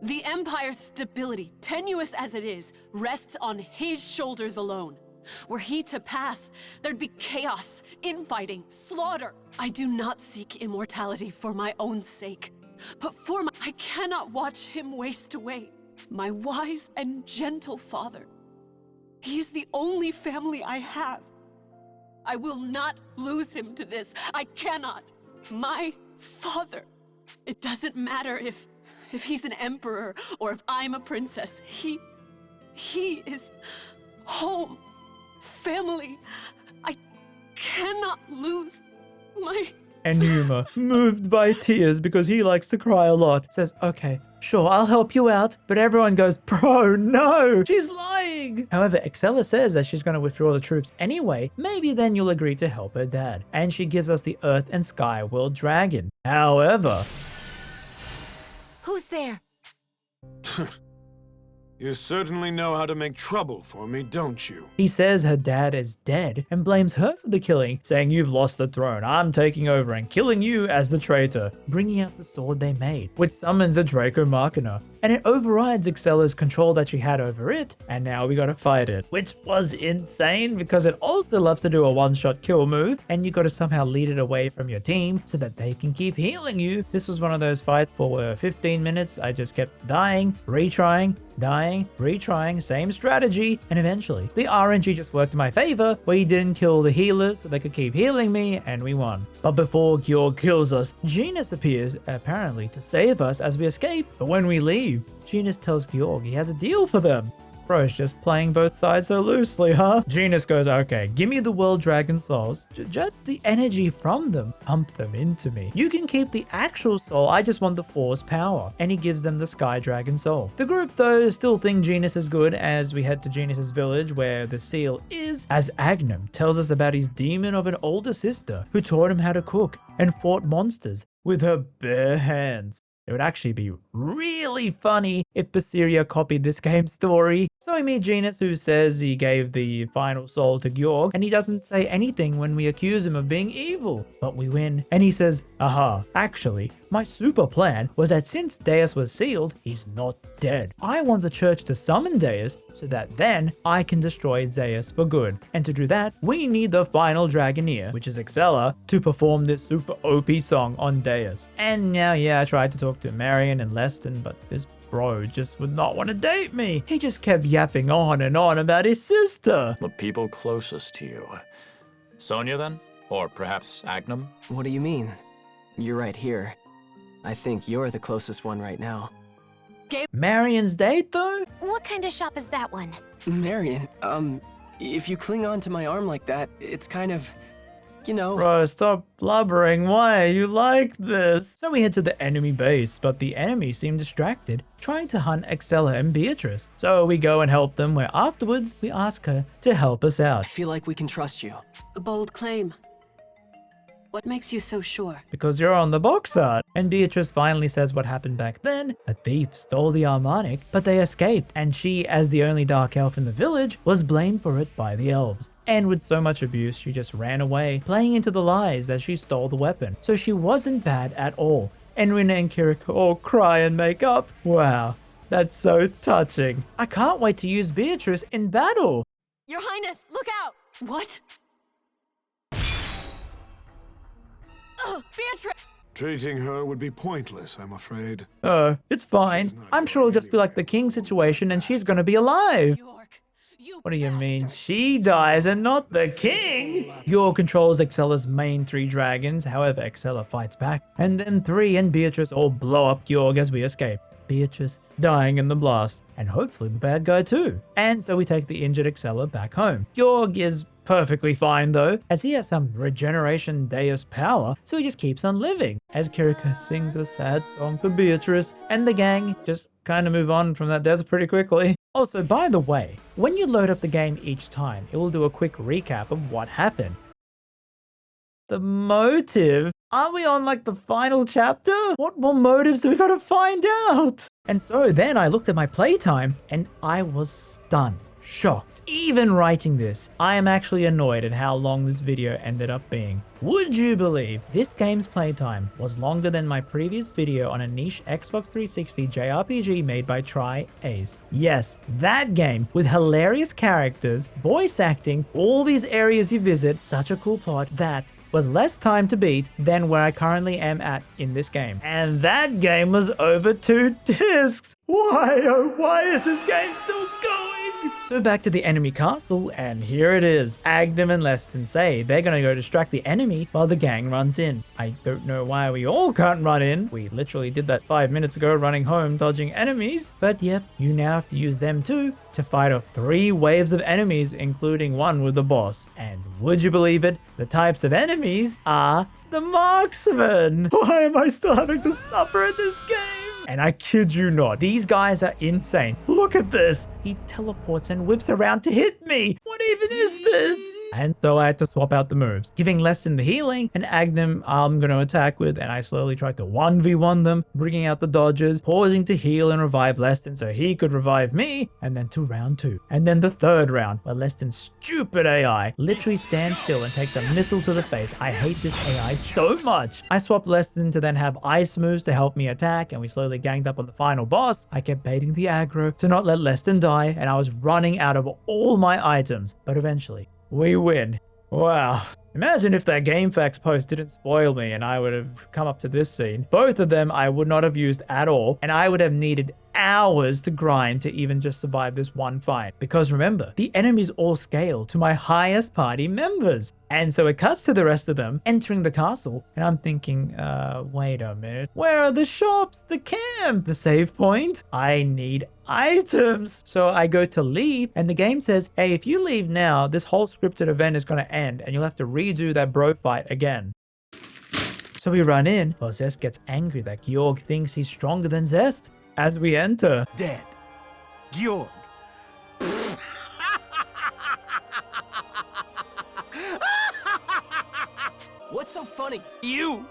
Speaker 7: The Empire's stability, tenuous as it is, rests on his shoulders alone. Were he to pass, there'd be chaos, infighting, slaughter. I do not seek immortality for my own sake, but for my... I cannot watch him waste away. My wise and gentle father. He is the only family I have. I will not lose him to this. I cannot. My father. It doesn't matter if he's an emperor or if I'm a princess. He is home. Family. I cannot lose my...
Speaker 2: And Yuma, moved by tears because he likes to cry a lot, says, okay, sure, I'll help you out. But everyone goes, bro, no, she's lying. However, Excella says that she's going to withdraw the troops anyway. Maybe then you'll agree to help her dad. And she gives us the Earth and Sky World Dragon. However...
Speaker 18: Who's there?
Speaker 20: You certainly know how to make trouble for me, don't you?
Speaker 2: He says her dad is dead and blames her for the killing, saying you've lost the throne, I'm taking over and killing you as the traitor, bringing out the sword they made, which summons a Draco Machina. And it overrides Excella's control that she had over it, and now we gotta fight it. Which was insane because it also loves to do a one-shot kill move, and you gotta somehow lead it away from your team so that they can keep healing you. This was one of those fights for 15 minutes. I just kept dying, retrying, dying, retrying, same strategy, and eventually the RNG just worked in my favor where he didn't kill the healers so they could keep healing me, and we won. But before Georg kills us, Genus appears apparently to save us as we escape, but when we leave, Genus tells Georg he has a deal for them. Bro's just playing both sides so loosely, huh? Genus goes, okay, give me the World Dragon Souls. Just the energy from them. Pump them into me. You can keep the actual soul, I just want the Force power. And he gives them the Sky Dragon Soul. The group, though, still think Genus is good as we head to Genus's village where the seal is, as Agnum tells us about his demon of an older sister who taught him how to cook and fought monsters with her bare hands. It would actually be really funny if Berseria copied this game's story. So we meet Genus, who says he gave the final soul to Georg, and he doesn't say anything when we accuse him of being evil. But we win, and he says, aha, actually, My super plan was that since Deus was sealed, he's not dead. I want the church to summon Deus so that then I can destroy Zeus for good. And to do that, we need the final Dragoneer, which is Excella, to perform this super OP song on Deus. And now, yeah, I tried to talk to Marion and Leston, but this bro just would not want to date me. He just kept yapping on and on about his sister.
Speaker 14: The people closest to you. Sonia, then? Or perhaps Agnum?
Speaker 3: What do you mean? You're right here. I think you're the closest one right now.
Speaker 2: Marion's date, though?
Speaker 4: What kind of shop is that one?
Speaker 3: Marion, if you cling on to my arm like that, it's kind of, you know...
Speaker 2: Bro, stop blubbering. Why are you like this? So we head to the enemy base, but the enemy seem distracted, trying to hunt Excella and Beatrice. So we go and help them, where afterwards, we ask her to help us out.
Speaker 3: I feel like we can trust you.
Speaker 7: A bold claim. What makes you so sure?
Speaker 2: Because you're on the box art. And Beatrice finally says what happened back then. A thief stole the harmonic, but they escaped. And she, as the only dark elf in the village, was blamed for it by the elves. And with so much abuse, she just ran away, playing into the lies that she stole the weapon. So she wasn't bad at all. And Rina and Kiriko all cry and make up. Wow, that's so touching. I can't wait to use Beatrice in battle.
Speaker 7: Your Highness, look out! What? Beatrice!
Speaker 20: Treating her would be pointless, I'm afraid.
Speaker 2: Oh, it's fine. I'm sure it'll just be like the king situation and she's gonna be alive. What do you mean? She dies and not the king? Yor controls Excella's main 3 dragons, however Excella fights back. And then 3 and Beatrice all blow up Georg as we escape. Beatrice dying in the blast, and hopefully the bad guy too. And so we take the injured Excella back home. Georg is perfectly fine though, as he has some regeneration Deus power, so he just keeps on living. As Kiriko sings a sad song for Beatrice, and the gang just kind of move on from that death pretty quickly. Also, by the way, when you load up the game each time, it will do a quick recap of what happened. The motive? Are we on like the final chapter? What more motives do we gotta find out? And so then I looked at my playtime and I was stunned, shocked. Even writing this, I am actually annoyed at how long this video ended up being. Would you believe this game's playtime was longer than my previous video on a niche Xbox 360 JRPG made by Tri-Ace? Yes, that game with hilarious characters, voice acting, all these areas you visit, such a cool plot, that was less time to beat than where I currently am at in this game. And that game was over 2 discs. Why, oh why is this game still going? So back to the enemy castle, and here it is. Agnum and Leston say they're gonna go distract the enemy while the gang runs in. I don't know why we all can't run in. We literally did that 5 minutes ago, running home, dodging enemies. But yep, you now have to use them too to fight off 3 waves of enemies, including one with the boss. And would you believe it? The types of enemies are the marksmen. Why am I still having to suffer in this game? And I kid you not, these guys are insane. Look at this. He teleports and whips around to hit me. What even is this? And so I had to swap out the moves, giving Leston the healing, and Agnum I'm going to attack with, and I slowly tried to 1v1 them, bringing out the dodges, pausing to heal and revive Leston so he could revive me, and then to round 2. And then the 3rd round, where Leston's stupid AI literally stands still and takes a missile to the face. I hate this AI so much. I swapped Leston to then have ice moves to help me attack, and we slowly ganged up on the final boss. I kept baiting the aggro to not let Leston die, and I was running out of all my items, but eventually, we win. Wow. Imagine if that GameFAQs post didn't spoil me and I would have come up to this scene. Both of them I would not have used at all, and I would have needed hours to grind to even just survive this one fight. Because remember, the enemies all scale to my highest party members. And so it cuts to the rest of them entering the castle, and I'm thinking, wait a minute. Where are the shops, the camp, the save point? I need items. So I go to leave, and the game says, hey, if you leave now, this whole scripted event is going to end, and you'll have to redo that bro fight again. So we run in, while Zest gets angry that Georg thinks he's stronger than Zest. As we enter,
Speaker 13: dead. Georg.
Speaker 3: What's so funny?
Speaker 13: You!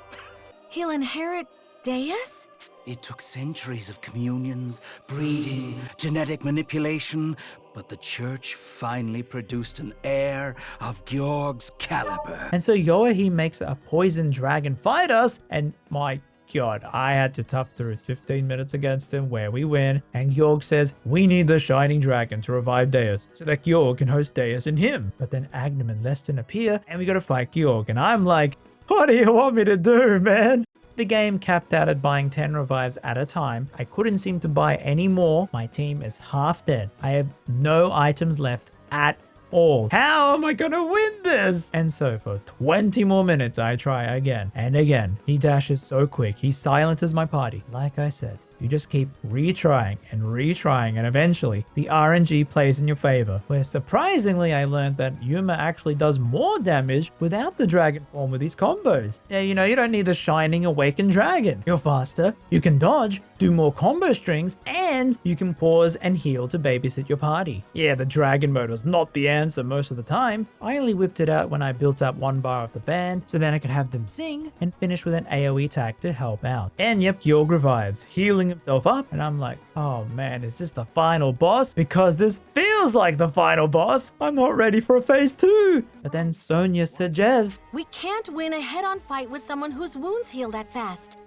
Speaker 8: He'll inherit Deus?
Speaker 13: It took centuries of communions, breeding, genetic manipulation, but the church finally produced an heir of Georg's caliber.
Speaker 2: And so Yoahi makes a poison dragon fight us, and my God, I had to tough through 15 minutes against him where we win, and Georg says, we need the Shining Dragon to revive Deus so that Georg can host Deus and him. But then Agnum and Leston appear, and we gotta fight Georg, and I'm like, what do you want me to do, man? The game capped out at buying 10 revives at a time. I couldn't seem to buy any more. My team is half dead. I have no items left at all. How am I gonna win this? And so for 20 more minutes, I try again and again. He dashes so quick. He silences my party. Like I said, you just keep retrying, and eventually the RNG plays in your favor, where surprisingly I learned that Yuma actually does more damage without the dragon form with these combos. Yeah, you know, you don't need the Shining Awakened Dragon. You're faster, you can dodge, do more combo strings, and you can pause and heal to babysit your party. Yeah, the dragon mode was not the answer most of the time. I only whipped it out when I built up one bar of the band, so then I could have them sing and finish with an AoE tag to help out. And yep, Georg revives, healing himself up, and I'm like, oh man, is this the final boss? Because this feels like the final boss. I'm not ready for a phase 2. But then Sonia suggests,
Speaker 8: we can't win a head-on fight with someone whose wounds heal that fast.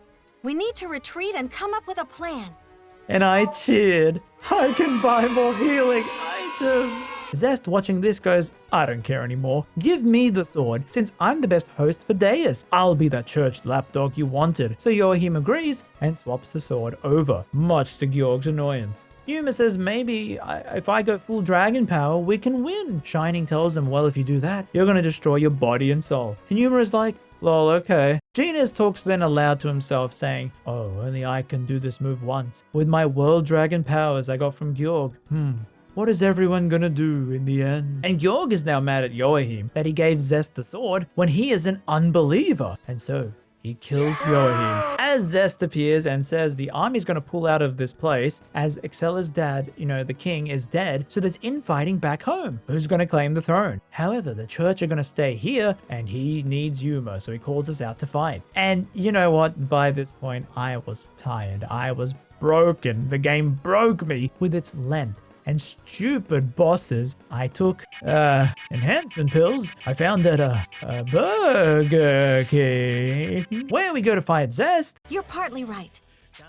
Speaker 8: We need to retreat and come up with a plan.
Speaker 2: and I cheered. I can buy more healing items. Zest watching this goes, I don't care anymore. Give me the sword, since I'm the best host for Deus. I'll be that church lapdog you wanted. So Joachim agrees and swaps the sword over, much to Georg's annoyance. Yuma says maybe if I go full dragon power, we can win. Shining tells him, well, if you do that, you're gonna destroy your body and soul. And Yuma is like, lol, okay. Genus talks then aloud to himself, saying, oh, only I can do this move once. With my world dragon powers I got from Georg. What is everyone gonna do in the end? And Georg is now mad at Joachim that he gave Zest the sword when he is an unbeliever. And so he kills Joachim. As Zest appears and says the army's gonna pull out of this place as Excella's dad, the king, is dead, so there's infighting back home. Who's gonna claim the throne? However, the church are gonna stay here and he needs Yuma, so he calls us out to fight. And you know what? By this point, I was tired. I was broken. The game broke me with its length and stupid bosses. I took enhancement pills I found at a Burger King, where we go to fight Zest.
Speaker 8: You're partly right.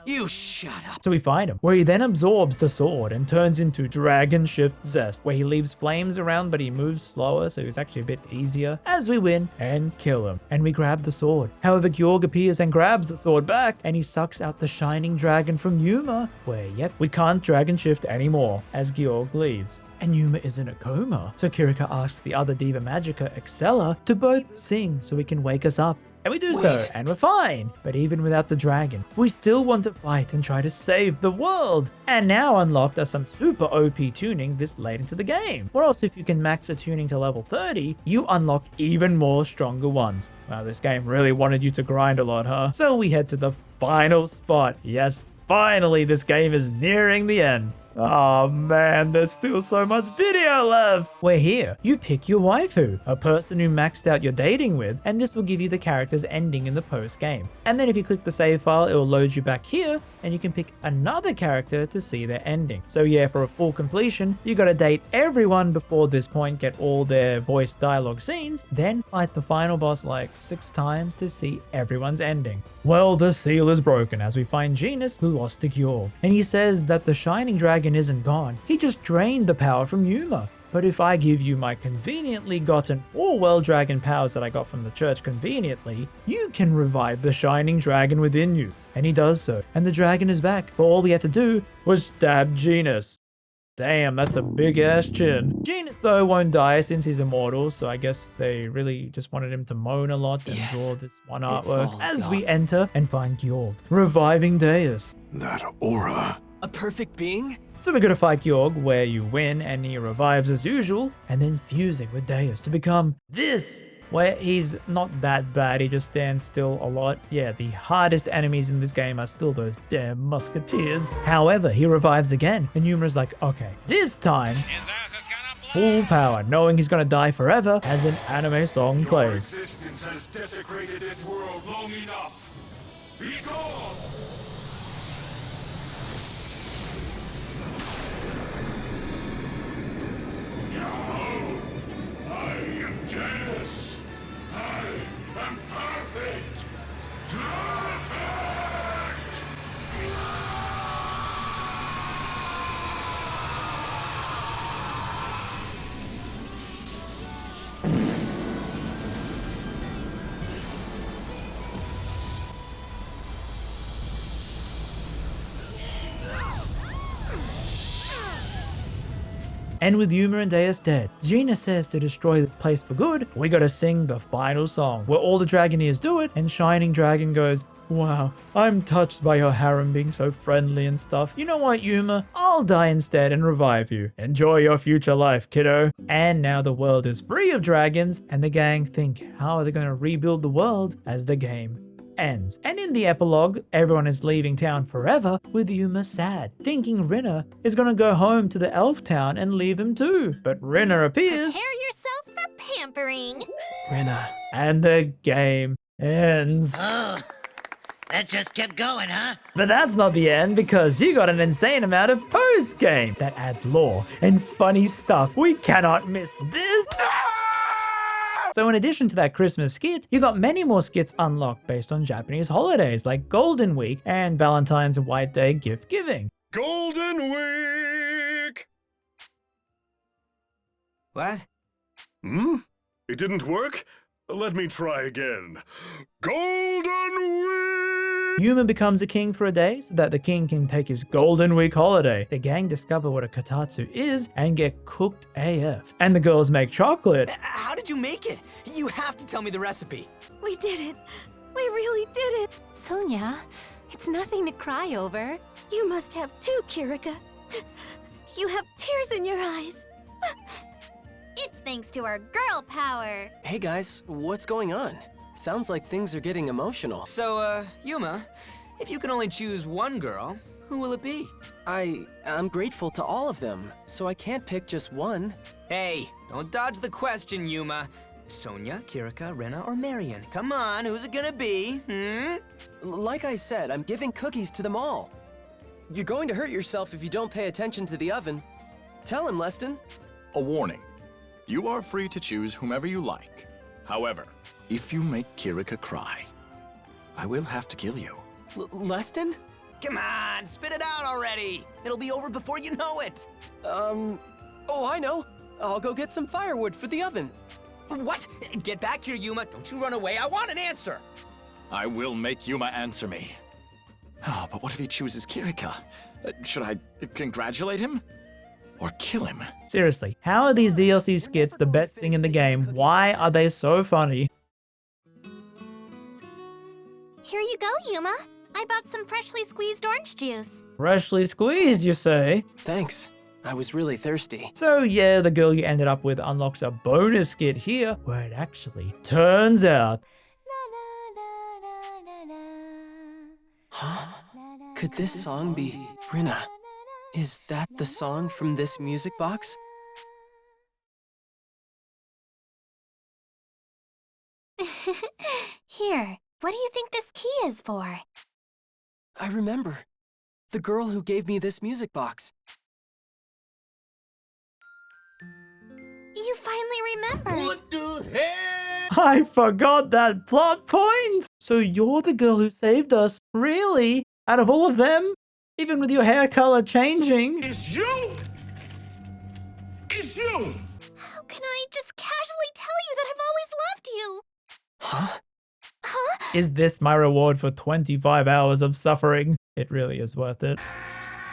Speaker 13: You shut up.
Speaker 2: So we fight him, where he then absorbs the sword and turns into Dragon Shift Zest, where he leaves flames around but he moves slower, so it's actually a bit easier, as we win and kill him. And we grab the sword. However, Georg appears and grabs the sword back, and he sucks out the shining dragon from Yuma, where, yep, we can't Dragon Shift anymore, as Georg leaves. And Yuma is in a coma, so Kirika asks the other Diva Magica, Excella, to both sing so he can wake us up. And we do so, and we're fine. But even without the dragon, we still want to fight and try to save the world. And now unlocked are some super OP tuning this late into the game. Or else if you can max a tuning to level 30, you unlock even more stronger ones. Wow, this game really wanted you to grind a lot, huh? So we head to the final spot. Yes, finally this game is nearing the end. Oh man, there's still so much video left. We're here. You pick your waifu, a person who maxed out your dating with, and this will give you the character's ending in the post game. And then if you click the save file, it will load you back here, and you can pick another character to see their ending. So yeah, for a full completion, you gotta date everyone before this point, get all their voice dialogue scenes, then fight the final boss like 6 times to see everyone's ending. Well, the seal is broken as we find Genus, who lost to Georg, and he says that the Shining Dragon isn't gone, he just drained the power from Yuma. But if I give you my conveniently gotten 4 World Dragon powers that I got from the church conveniently, you can revive the Shining Dragon within you. And he does so, and the dragon is back, but all we had to do was stab Genus. Damn, that's a big ass chin. Genus though won't die since he's immortal, so I guess they really just wanted him to moan a lot and draw this one artwork as we enter and find Georg, reviving Deus.
Speaker 20: That aura.
Speaker 3: A perfect being?
Speaker 2: So we're gonna fight Georg, where you win and he revives as usual, and then fusing with Deus to become this, where he's not that bad, he just stands still a lot. Yeah, the hardest enemies in this game are still those damn musketeers. However, he revives again, and Yuma's like, okay, this time, full power, knowing he's gonna die forever as an anime song plays.
Speaker 17: Your existence has desecrated this world long enough. Be gone! I am Deus. I am perfect. Perfect!
Speaker 2: And with Yuma and Deus dead, Gina says to destroy this place for good, we gotta sing the final song, where all the Dragoneers do it, and Shining Dragon goes, wow, I'm touched by your harem being so friendly and stuff. You know what, Yuma? I'll die instead and revive you. Enjoy your future life, kiddo. And now the world is free of dragons, and the gang think, how are they gonna rebuild the world as the game ends? And in the epilogue, everyone is leaving town forever, with Yuma sad, thinking Rinna is gonna go home to the elf town and leave him too. But Rinna appears.
Speaker 4: Prepare yourself for pampering.
Speaker 3: Rinna.
Speaker 2: And the game ends.
Speaker 5: Oh, that just kept going, huh?
Speaker 2: But that's not the end, because you got an insane amount of post-game that adds lore and funny stuff. We cannot miss this. So in addition to that Christmas skit, you got many more skits unlocked based on Japanese holidays like Golden Week and Valentine's and White Day gift giving.
Speaker 20: Golden Week!
Speaker 10: What?
Speaker 20: It didn't work? Let me try again. Golden Week!
Speaker 2: Yuma becomes a king for a day so that the king can take his Golden Week holiday. The gang discover what a kotatsu is and get cooked AF. And the girls make chocolate.
Speaker 10: How did you make it? You have to tell me the recipe.
Speaker 11: We did it. We really did it. Sonia, it's nothing to cry over.
Speaker 8: You must have too, Kirika. You have tears in your eyes.
Speaker 4: It's thanks to our girl power.
Speaker 3: Hey guys, what's going on? Sounds like things are getting emotional.
Speaker 10: So, Yuma, if you can only choose one girl, who will it be?
Speaker 3: I'm grateful to all of them, so I can't pick just one.
Speaker 10: Hey, don't dodge the question, Yuma. Sonia, Kirika, Rinna, or Marion? Come on, who's it gonna be?
Speaker 3: Like I said, I'm giving cookies to them all. You're going to hurt yourself if you don't pay attention to the oven. Tell him, Leston.
Speaker 14: A warning. You are free to choose whomever you like. However, if you make Kirika cry, I will have to kill you.
Speaker 3: Leston?
Speaker 10: Come on, spit it out already! It'll be over before you know it!
Speaker 3: Oh, I know. I'll go get some firewood for the oven.
Speaker 10: What? Get back here, Yuma. Don't you run away. I want an answer!
Speaker 14: I will make Yuma answer me. Oh, but what if he chooses Kirika? Should I congratulate him? Or kill him?
Speaker 2: Seriously, how are these DLC skits the best thing in the game? Why are they so funny?
Speaker 4: Here you go, Yuma. I bought some freshly squeezed orange juice.
Speaker 2: Freshly squeezed, you say?
Speaker 3: Thanks. I was really thirsty.
Speaker 2: So yeah, the girl you ended up with unlocks a bonus skit here, where it actually turns out...
Speaker 3: Huh? Could this song be Rinna? Is that the song from this music box?
Speaker 4: Here, what do you think this key is for?
Speaker 3: I remember. The girl who gave me this music box.
Speaker 4: You finally remembered.
Speaker 9: What the hell?
Speaker 2: I forgot that plot point! So you're the girl who saved us? Really? Out of all of them? Even with your hair color changing?
Speaker 9: It's you! It's you!
Speaker 4: How can I just casually tell you that I've always loved you?
Speaker 3: Huh?
Speaker 4: Huh?
Speaker 2: Is this my reward for 25 hours of suffering? It really is worth it.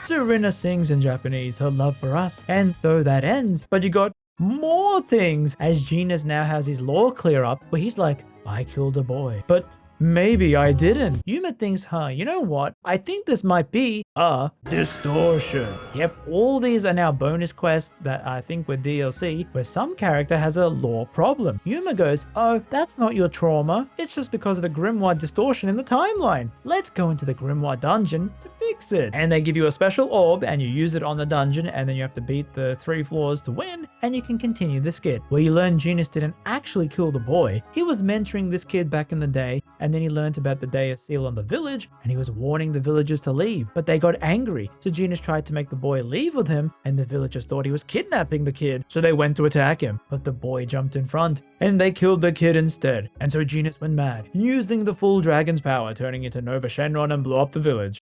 Speaker 2: So Rinna sings in Japanese her love for us, and so that ends. But you got more things, as Genius now has his lore clear up, where he's like, I killed a boy, but maybe I didn't. Yuma thinks, you know what? I think this might be a distortion. Yep, all these are now bonus quests that I think were DLC, where some character has a lore problem. Yuma goes, oh, that's not your trauma. It's just because of the grimoire distortion in the timeline. Let's go into the grimoire dungeon to fix it. And they give you a special orb, and you use it on the dungeon, and then you have to beat the 3 floors to win, and you can continue the skit, where you learn Genius didn't actually kill the boy. He was mentoring this kid back in the day, and then he learned about the day of seal on the village, and he was warning the villagers to leave, but they got angry. So Genius tried to make the boy leave with him, and the villagers thought he was kidnapping the kid, so they went to attack him, but the boy jumped in front, and they killed the kid instead. And so Genius went mad, using the full dragon's power, turning into Nova Shenron and blew up the village.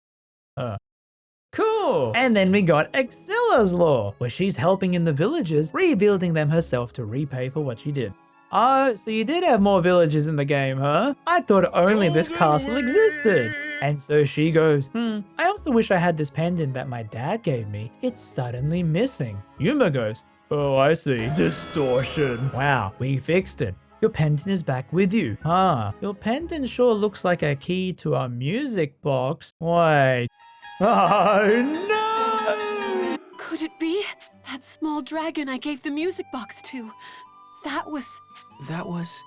Speaker 2: Cool! And then we got Excilla's lore, where she's helping in the villages, rebuilding them herself to repay for what she did. Oh, so you did have more villages in the game, huh? I thought only this castle existed. And so she goes, I also wish I had this pendant that my dad gave me. It's suddenly missing. Yuma goes, Oh, I see. Distortion. Wow, we fixed it. Your pendant is back with you. Ah, your pendant sure looks like a key to a music box. Wait. Oh, no!
Speaker 7: Could it be? That small dragon I gave the music box to. That was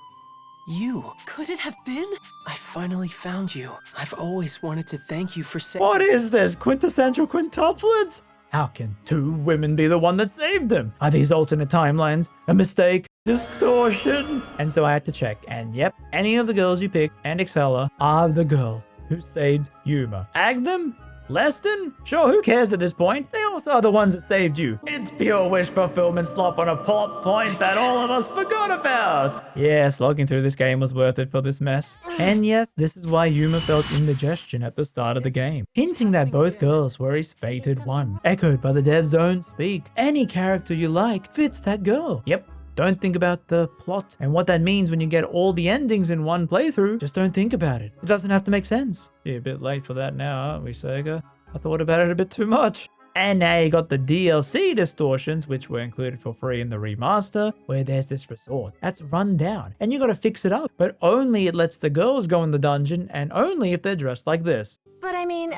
Speaker 3: you.
Speaker 7: Could it have been?
Speaker 3: I finally found you. I've always wanted to thank you for saving.
Speaker 2: What is this? Quintessential quintuplets? How can two women be the one that saved them? Are these alternate timelines? A mistake? Distortion? And so I had to check, and yep, any of the girls you pick and Excella are the girl who saved Yuma. Agnem? Leston? Sure, who cares at this point? They also are the ones that saved you. It's pure wish fulfillment slop on a plot point that all of us forgot about. Yes, logging through this game was worth it for this mess. And yes, this is why Yuma felt indigestion at the start of the game, hinting that both girls were his fated one, echoed by the dev's own speak. Any character you like fits that girl. Yep. Don't think about the plot and what that means when you get all the endings in one playthrough. Just don't think about it. It doesn't have to make sense. You're a bit late for that now, aren't we, Sega? I thought about it a bit too much. And now you got the DLC distortions, which were included for free in the remaster, where there's this resort that's run down, and you gotta fix it up. But only it lets the girls go in the dungeon, and only if they're dressed like this.
Speaker 8: But I mean,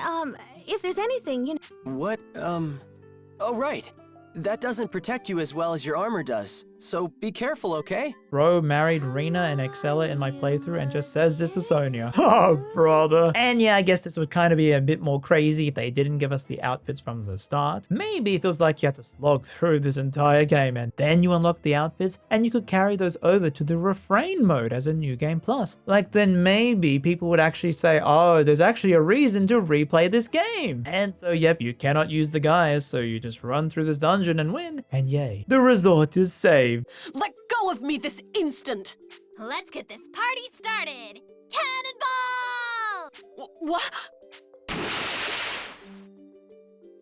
Speaker 8: if there's anything, you know...
Speaker 3: What, Oh, right. That doesn't protect you as well as your armor does, so be careful, okay?
Speaker 2: Bro married Rena and Excella in my playthrough and just says this to Sonia. Oh, brother. And yeah, I guess this would kind of be a bit more crazy if they didn't give us the outfits from the start. Maybe it feels like you have to slog through this entire game and then you unlock the outfits and you could carry those over to the refrain mode as a new game plus. Like then maybe people would actually say, oh, there's actually a reason to replay this game. And so yep, you cannot use the guys, so you just run through this dungeon and win, and yay, the resort is saved.
Speaker 7: Let go of me this instant!
Speaker 4: Let's get this party started! Cannonball!
Speaker 7: What?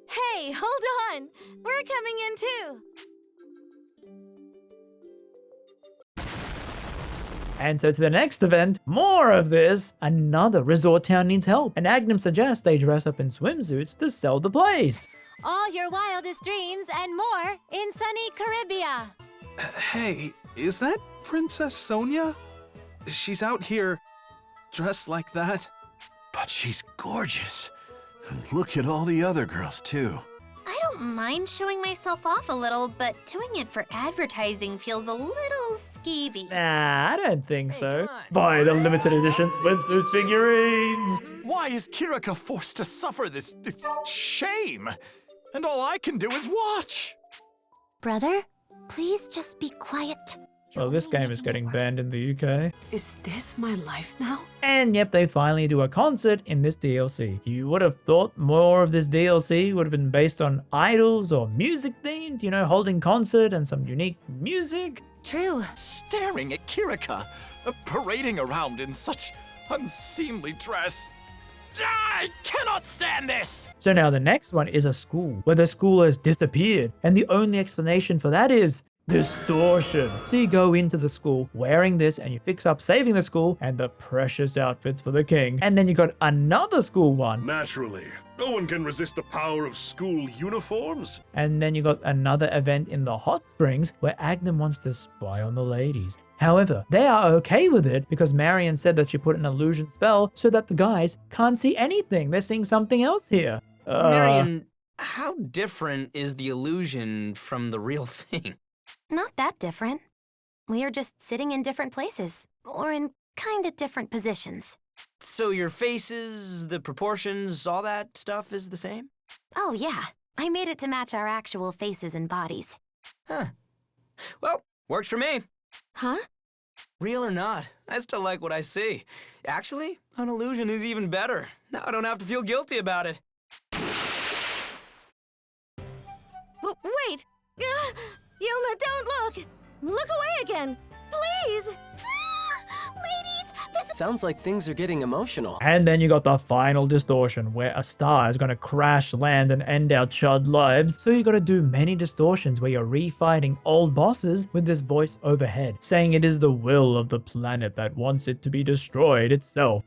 Speaker 8: Hey, hold on! We're coming in too!
Speaker 2: And so to the next event, more of this. Another resort town needs help, and Agnem suggests they dress up in swimsuits to sell the place.
Speaker 11: All your wildest dreams and more in sunny Caribbean.
Speaker 21: Hey, is that Princess Sonia? She's out here dressed like that.
Speaker 13: But she's gorgeous. And look at all the other girls, too.
Speaker 4: I don't mind showing myself off a little, but doing it for advertising feels a little skeevy.
Speaker 2: Nah, I don't think so. Buy the limited edition swimsuit figurines.
Speaker 22: Why is Kirika forced to suffer this shame? And all I can do is watch.
Speaker 4: Brother, please just be quiet.
Speaker 2: Well, this game is getting banned in the UK.
Speaker 7: Is this my life now?
Speaker 2: And yep, they finally do a concert in this DLC. You would have thought more of this DLC would have been based on idols or music themed, you know, holding concert and some unique music.
Speaker 11: True.
Speaker 22: Staring at Kirika, parading around in such unseemly dress. I cannot stand this!
Speaker 2: So now the next one is a school, where the school has disappeared, and the only explanation for that is distortion. So you go into the school wearing this and you fix up saving the school and the precious outfits for the king. And then you got another school one.
Speaker 17: Naturally. No one can resist the power of school uniforms.
Speaker 2: And then you got another event in the hot springs where Agnem wants to spy on the ladies. However, they are okay with it because Marion said that she put an illusion spell so that the guys can't see anything. They're seeing something else here.
Speaker 10: Marion, how different is the illusion from the real thing?
Speaker 11: Not that different. We are just sitting in different places, or in kinda different positions.
Speaker 10: So your faces, the proportions, all that stuff is the same?
Speaker 11: Oh yeah, I made it to match our actual faces and bodies.
Speaker 10: Huh. Well, works for me.
Speaker 8: Huh?
Speaker 10: Real or not, I still like what I see. Actually, an illusion is even better. Now I don't have to feel guilty about it.
Speaker 8: Wait! Yuma, don't look! Look away again! Please!
Speaker 4: Ladies, this
Speaker 3: Sounds like things are getting emotional.
Speaker 2: And then you got the final distortion where a star is going to crash land and end our chud lives. So you got to do many distortions where you're refighting old bosses with this voice overhead saying it is the will of the planet that wants it to be destroyed itself.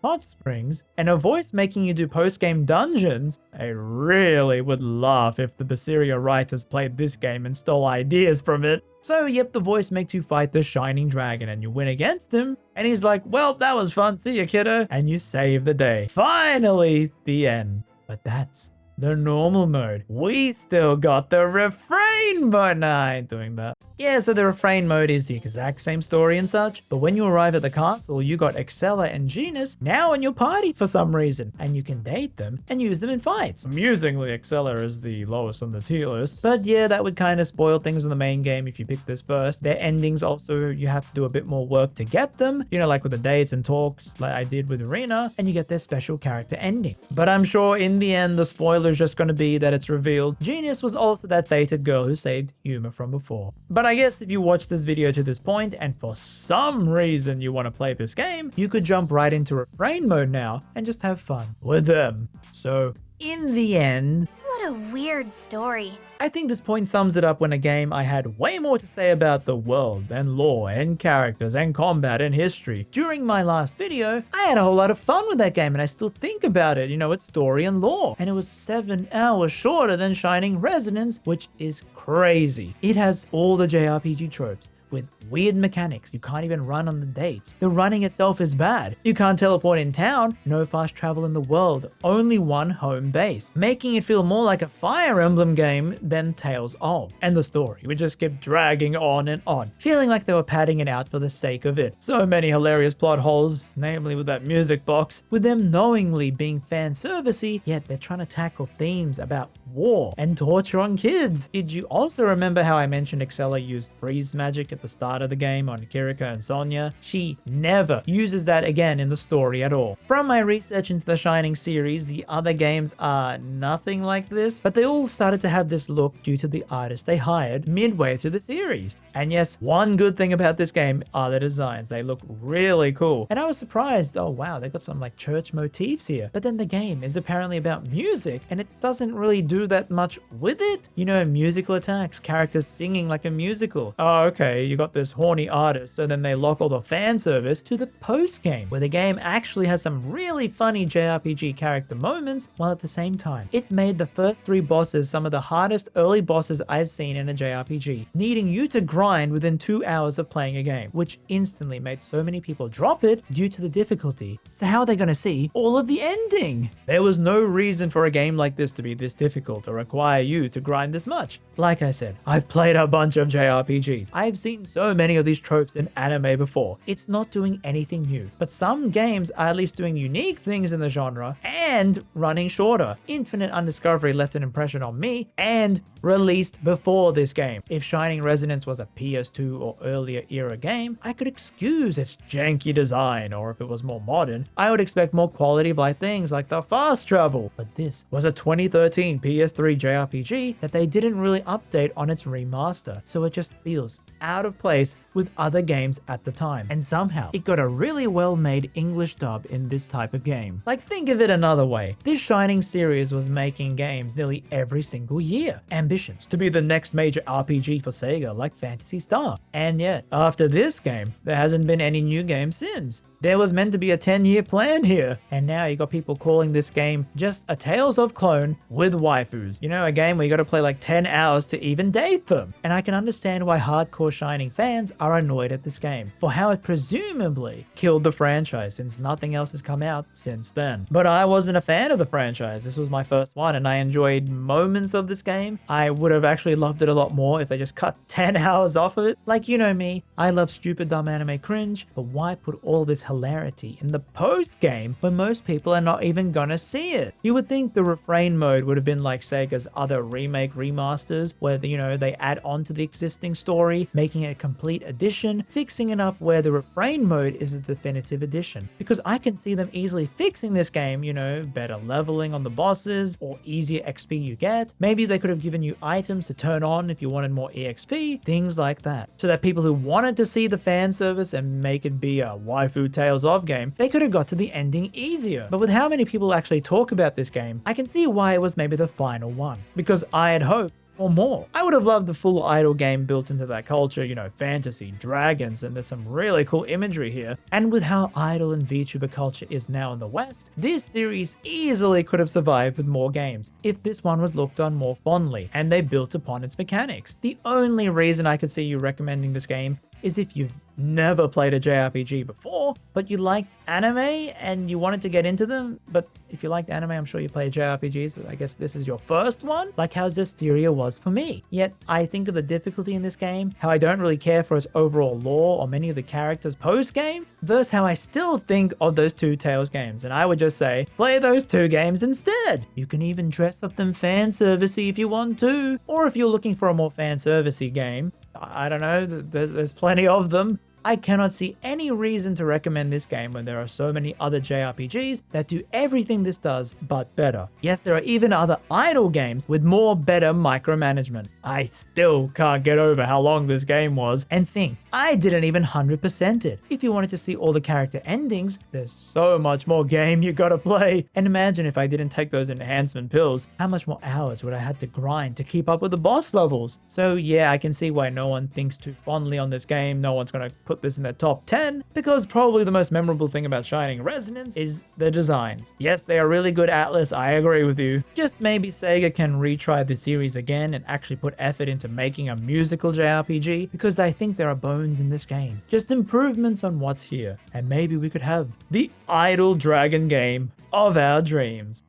Speaker 2: hot springs, and a voice making you do post-game dungeons, I really would laugh if the Berseria writers played this game and stole ideas from it. So yep, the voice makes you fight the shining dragon and you win against him, and he's like, well, that was fun, see ya kiddo, and you save the day. Finally, the end. But that's the normal mode. We still got the refrain mode. Nah, I ain't doing that. Yeah, so the refrain mode is the exact same story and such, but when you arrive at the castle, you got Excella and Genus now in your party for some reason, and you can date them and use them in fights. Amusingly, Excella is the lowest on the tier list, but yeah, that would kind of spoil things in the main game if you pick this first. Their endings also, you have to do a bit more work to get them, you know, like with the dates and talks like I did with Arena, and you get their special character ending. But I'm sure in the end, the spoiler is just going to be that it's revealed Genius was also that fated girl who saved Yuma from before. But I guess if you watch this video to this point and for some reason you want to play this game, you could jump right into refrain mode now and just have fun with them. So in the end,
Speaker 4: what a weird story.
Speaker 2: I think this point sums it up when a game I had way more to say about the world and lore and characters and combat and history. During my last video, I had a whole lot of fun with that game and I still think about it, you know, its story and lore. And it was 7 hours shorter than Shining Resonance, which is crazy. It has all the JRPG tropes, with weird mechanics. You can't even run on the dates. The running itself is bad. You can't teleport in town, no fast travel in the world, only one home base, making it feel more like a Fire Emblem game than Tales of. And the story would just keep dragging on and on, feeling like they were padding it out for the sake of it. So many hilarious plot holes, namely with that music box, with them knowingly being fan servicey, yet they're trying to tackle themes about war and torture on kids. Did you also remember how I mentioned Excella used freeze magic at the start of the game on Kirika and Sonya? She never uses that again in the story at all. From my research into the Shining series, the other games are nothing like this, but they all started to have this look due to the artist they hired midway through the series. And yes, one good thing about this game are the designs. They look really cool. And I was surprised, oh wow, they got some like church motifs here. But then the game is apparently about music and it doesn't really do that much with it. You know, musical attacks, characters singing like a musical. Oh, okay, you got this horny artist, so then they lock all the fan service to the post game, where the game actually has some really funny JRPG character moments, while at the same time, it made the first 3 bosses some of the hardest early bosses I've seen in a JRPG, needing you to grind within 2 hours of playing a game, which instantly made so many people drop it due to the difficulty. So how are they going to see all of the ending? There was no reason for a game like this to be this difficult or require you to grind this much. Like I said, I've played a bunch of JRPGs. I've seen so many of these tropes in anime before. It's not doing anything new, but some games are at least doing unique things in the genre and running shorter. Infinite Undiscovery left an impression on me and released before this game. If Shining Resonance was a PS2 or earlier era game, I could excuse its janky design, or if it was more modern, I would expect more quality by things like the fast travel. But this was a 2013 PS3 JRPG that they didn't really update on its remaster, so it just feels out of place with other games at the time. And somehow, it got a really well-made English dub in this type of game. Like, think of it another way. This Shining series was making games nearly every single year. Ambitions to be the next major RPG for Sega like Phantasy Star. And yet, after this game, there hasn't been any new game since. There was meant to be a 10-year plan here, and now you got people calling this game just a Tales of clone with waifus. You know, a game where you gotta play like 10 hours to even date them. And I can understand why hardcore Shining fans are annoyed at this game, for how it presumably killed the franchise since nothing else has come out since then. But I wasn't a fan of the franchise. This was my first one and I enjoyed moments of this game. I would have actually loved it a lot more if they just cut 10 hours off of it. Like, you know me, I love stupid dumb anime cringe, but why put all this hilarity in the post game when most people are not even gonna see it? You would think the refrain mode would have been like Sega's other remake remasters, where you know, they add on to the existing story, making it a complete edition, fixing it up where the refrain mode is a definitive edition. Because I can see them easily fixing this game, you know, better leveling on the bosses or easier XP you get. Maybe they could have given you items to turn on if you wanted more EXP, things like that. So that people who wanted to see the fan service and make it be a waifu Tales of game, they could have got to the ending easier. But with how many people actually talk about this game, I can see why it was maybe the final one. Because I had hoped or more. I would have loved a full idol game built into that culture, you know, fantasy, dragons, and there's some really cool imagery here. And with how idol and VTuber culture is now in the West, this series easily could have survived with more games if this one was looked on more fondly and they built upon its mechanics. The only reason I could see you recommending this game is if you've never played a JRPG before, but you liked anime and you wanted to get into them. But if you liked anime, I'm sure you play JRPGs, so I guess this is your first one, like how Zestiria was for me. Yet I think of the difficulty in this game, how I don't really care for its overall lore or many of the characters post-game, versus how I still think of those two Tales games. And I would just say, play those two games instead. You can even dress up them fan servicey if you want to. Or if you're looking for a more fan servicey game, I don't know, there's plenty of them. I cannot see any reason to recommend this game when there are so many other JRPGs that do everything this does, but better. Yes, there are even other idle games with more better micromanagement. I still can't get over how long this game was, and think, I didn't even 100% it. If you wanted to see all the character endings, there's so much more game you gotta play. And imagine if I didn't take those enhancement pills, how much more hours would I have to grind to keep up with the boss levels? So yeah, I can see why no one thinks too fondly on this game. No one's gonna put this in their top 10, because probably the most memorable thing about Shining Resonance is the designs. Yes, they are really good, Atlas, I agree with you. Just maybe Sega can retry the series again and actually put effort into making a musical JRPG, because I think there are bones in this game. Just improvements on what's here, and maybe we could have the idle dragon game of our dreams.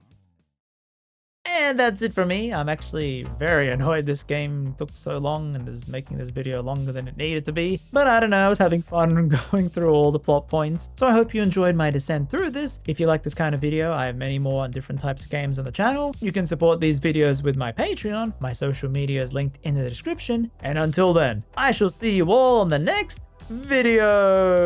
Speaker 2: And that's it for me. I'm actually very annoyed this game took so long and is making this video longer than it needed to be. But I don't know, I was having fun going through all the plot points. So I hope you enjoyed my descent through this. If you like this kind of video, I have many more on different types of games on the channel. You can support these videos with my Patreon. My social media is linked in the description. And until then, I shall see you all on the next video.